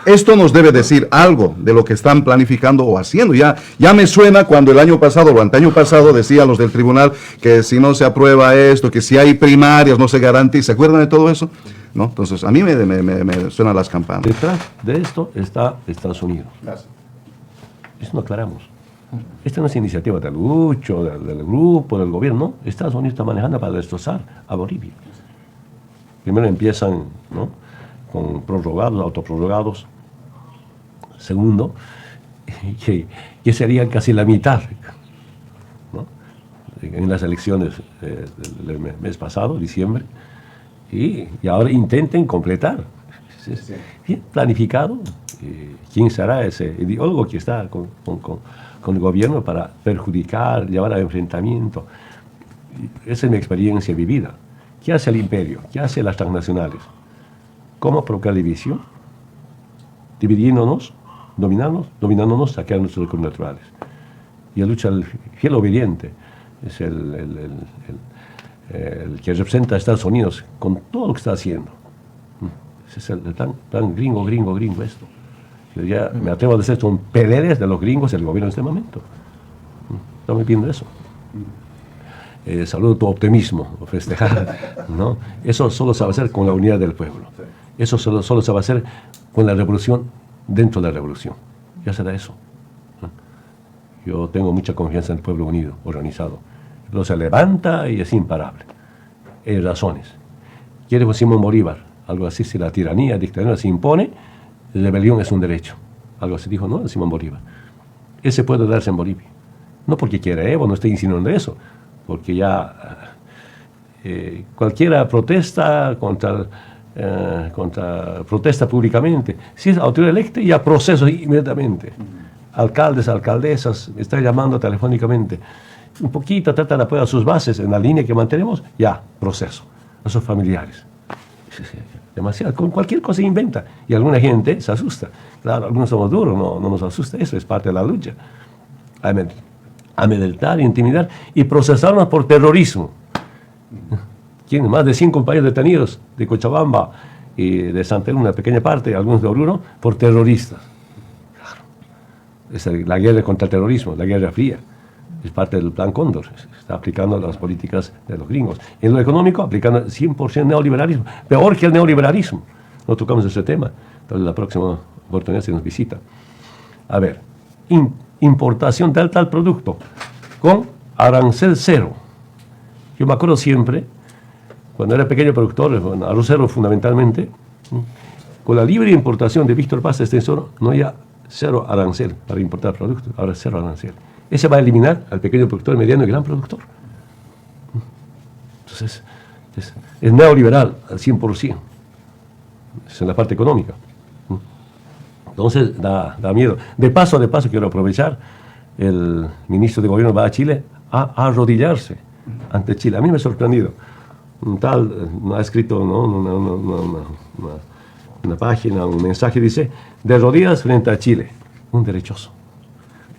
Esto nos debe decir algo de lo que están planificando o haciendo. Ya me suena cuando el año pasado o anteaño pasado decían los del tribunal que si no se aprueba esto, que si hay primarias no se garantiza. ¿Se acuerdan de todo eso? ¿No? Entonces, a mí me suenan las campanas. Detrás de esto está Estados Unidos. Gracias. Eso no aclaramos. Esta no es iniciativa de Lucho, del grupo, del gobierno. Estados Unidos está manejando para destrozar a Bolivia. Primero empiezan, ¿no?, con prorrogados, autoprorrogados. Segundo, que serían casi la mitad, ¿no?, en las elecciones del mes pasado, diciembre, y ahora intenten completar. Bien planificado. ¿Quién será ese ideólogo que está con el gobierno para perjudicar, llevar a enfrentamiento? Esa es mi experiencia vivida. ¿Qué hace el imperio? ¿Qué hace las transnacionales? ¿Cómo provocar división? Dividiéndonos, dominándonos, sacar nuestros recursos naturales. Y la lucha del fiel obediente es el que representa a Estados Unidos con todo lo que está haciendo. Ese es el tan gringo esto. Yo ya me atrevo a decir, son peleas de los gringos del gobierno en este momento. Estamos viendo eso. Saludo tu optimismo, festejar, ¿no? Eso solo se va a hacer con la unidad del pueblo. Eso solo se va a hacer con la revolución dentro de la revolución. Ya será eso. Yo tengo mucha confianza en el pueblo unido, organizado. Pero se levanta y es imparable. Hay razones. Quiere Simón Bolívar, algo así, si la tiranía, dictadura se impone, la rebelión es un derecho. Algo así dijo, ¿no?, Simón Bolívar. Ese puede darse en Bolivia. No porque quiera Evo, no estoy insinuando eso, porque ya cualquiera protesta protesta públicamente. Si es autoridad electa, ya proceso inmediatamente. Alcaldes, alcaldesas, me están llamando telefónicamente. Un poquito, trata de apoyar sus bases en la línea que mantenemos, ya, proceso. A sus familiares. Demasiado, con cualquier cosa inventa. Y alguna gente se asusta. Claro, algunos somos duros, no nos asusta, eso es parte de la lucha. Amedrentar, intimidar y procesarnos por terrorismo. Tienen más de 100 compañeros detenidos de Cochabamba y de Santa Elena, una pequeña parte, algunos de Oruro, por terroristas. Claro. Es la guerra contra el terrorismo, la guerra fría. Es parte del Plan Cóndor. Está aplicando las políticas de los gringos. En lo económico, aplicando 100% neoliberalismo. Peor que el neoliberalismo. No tocamos ese tema. Entonces, la próxima oportunidad se nos visita. A ver, importación de tal producto con arancel cero. Yo me acuerdo siempre, cuando era pequeño productor, arrocero fundamentalmente, con la libre importación de Víctor Paz Extensor no había cero arancel para importar productos, ahora cero arancel. Ese va a eliminar al pequeño productor, mediano y gran productor. Entonces, es neoliberal al 100%. Es en la parte económica. Entonces, da miedo. De paso quiero aprovechar, el ministro de Gobierno va a Chile a arrodillarse ante Chile. A mí me ha sorprendido. Un tal ha escrito, ¿no?, una página, un mensaje, dice, de rodillas frente a Chile. Un derechoso.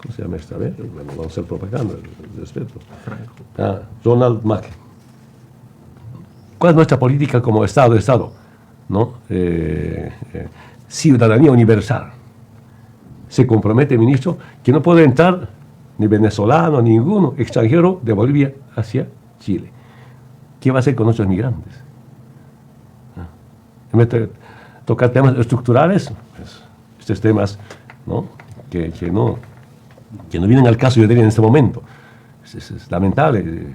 ¿Cómo se llama esta vez? Bueno, vamos a hacer propaganda, respeto. Ronald Mack. ¿Cuál es nuestra política como Estado? ¿No? Ciudadanía universal. Se compromete el ministro que no puede entrar ni venezolano, ninguno extranjero de Bolivia hacia Chile. ¿Qué va a hacer con nuestros migrantes? En vez de tocar temas estructurales, pues, estos temas, ¿no?, que no vienen al caso, yo diría, en este momento. Es lamentable.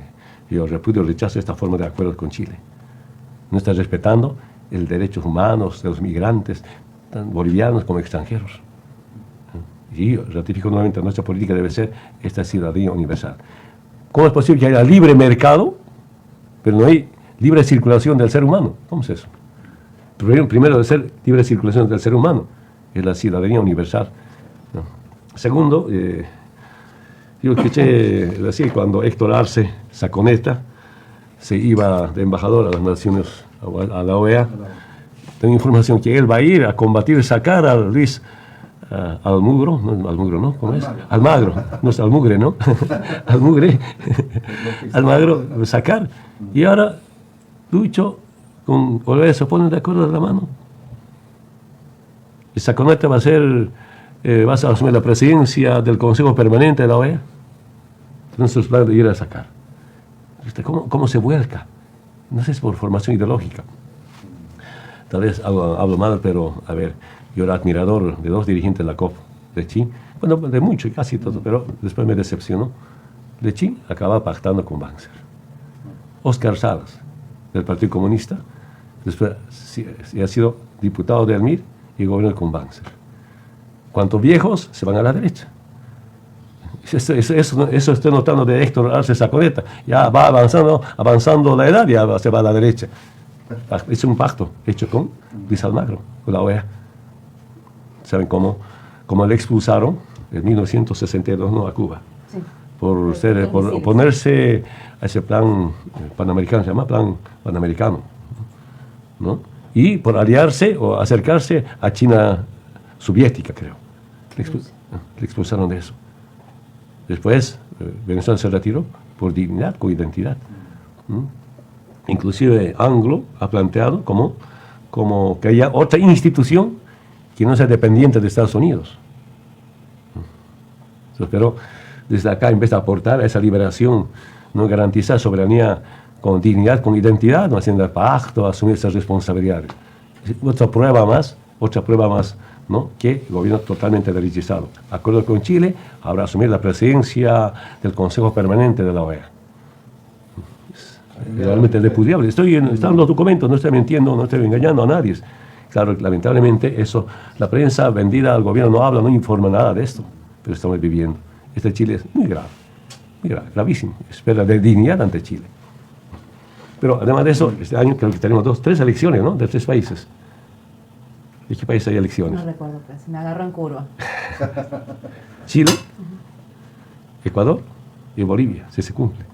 Yo repudio, rechazo esta forma de acuerdos con Chile. No está respetando los derechos humanos de los migrantes, tanto bolivianos como extranjeros. Y yo ratifico nuevamente, nuestra política debe ser esta ciudadanía universal. ¿Cómo es posible que haya libre mercado, pero no hay libre circulación del ser humano? ¿Cómo es eso? Primero debe ser libre circulación del ser humano, es la ciudadanía universal. ¿No? Segundo, yo escuché decir cuando Héctor Arce Saconeta se iba de embajador a las Naciones, a la OEA, tengo información que él va a ir a combatir, sacar a Luis Almagro, ¿no? ¿Cómo es? Almagro, no es Almugre, ¿no? Almagro, sacar. Y ahora Lucho con Olvera se ponen de acuerdo de la mano. Y Saconeta va a asumir la presidencia del Consejo Permanente de la OEA. Entonces, plan de ir a sacar. ¿Cómo se vuelca? No sé si es por formación ideológica. Tal vez hablo mal, pero a ver, yo era admirador de dos dirigentes de la COP, Lechín, bueno, de mucho y casi todo, pero después me decepcionó. Lechín acaba pactando con Banzer. Oscar Salas, del Partido Comunista, después ha sido diputado de Almir y gobierna con Banzer. Cuantos viejos se van a la derecha. Eso estoy notando de Héctor Arce Saconeta. Ya va avanzando la edad, ya se va a la derecha. Es un pacto hecho con Luis Almagro, con la OEA. ¿Saben cómo le expulsaron en 1962, ¿no?, a Cuba? Sí. Por oponerse a ese plan panamericano, se llama plan panamericano, ¿no? Y por aliarse o acercarse a China soviética, creo. Le expulsaron de eso. Después, Venezuela se retiró por dignidad, con identidad. Inclusive Anglo ha planteado como que haya otra institución que no sea dependiente de Estados Unidos. Pero desde acá, en vez de aportar a esa liberación, no garantizar soberanía con dignidad, con identidad, no haciendo el pacto, asumir esas responsabilidades. Otra prueba más, ¿no?, que el gobierno totalmente derechizado. Acuerdo con Chile, habrá asumir la presidencia del Consejo Permanente de la OEA. Es realmente repudiable. Están los documentos, no estoy mintiendo, no estoy engañando a nadie. Claro, lamentablemente eso, la prensa vendida al gobierno no habla, no informa nada de esto, pero estamos viviendo. Este Chile es muy grave, gravísimo. Espera de dignidad ante Chile. Pero además de eso, este año creo que tenemos 3 elecciones, ¿no?, de 3 países. ¿De qué país hay elecciones? No recuerdo, pero se me agarró en curva. Chile, Ecuador y Bolivia, si se cumple.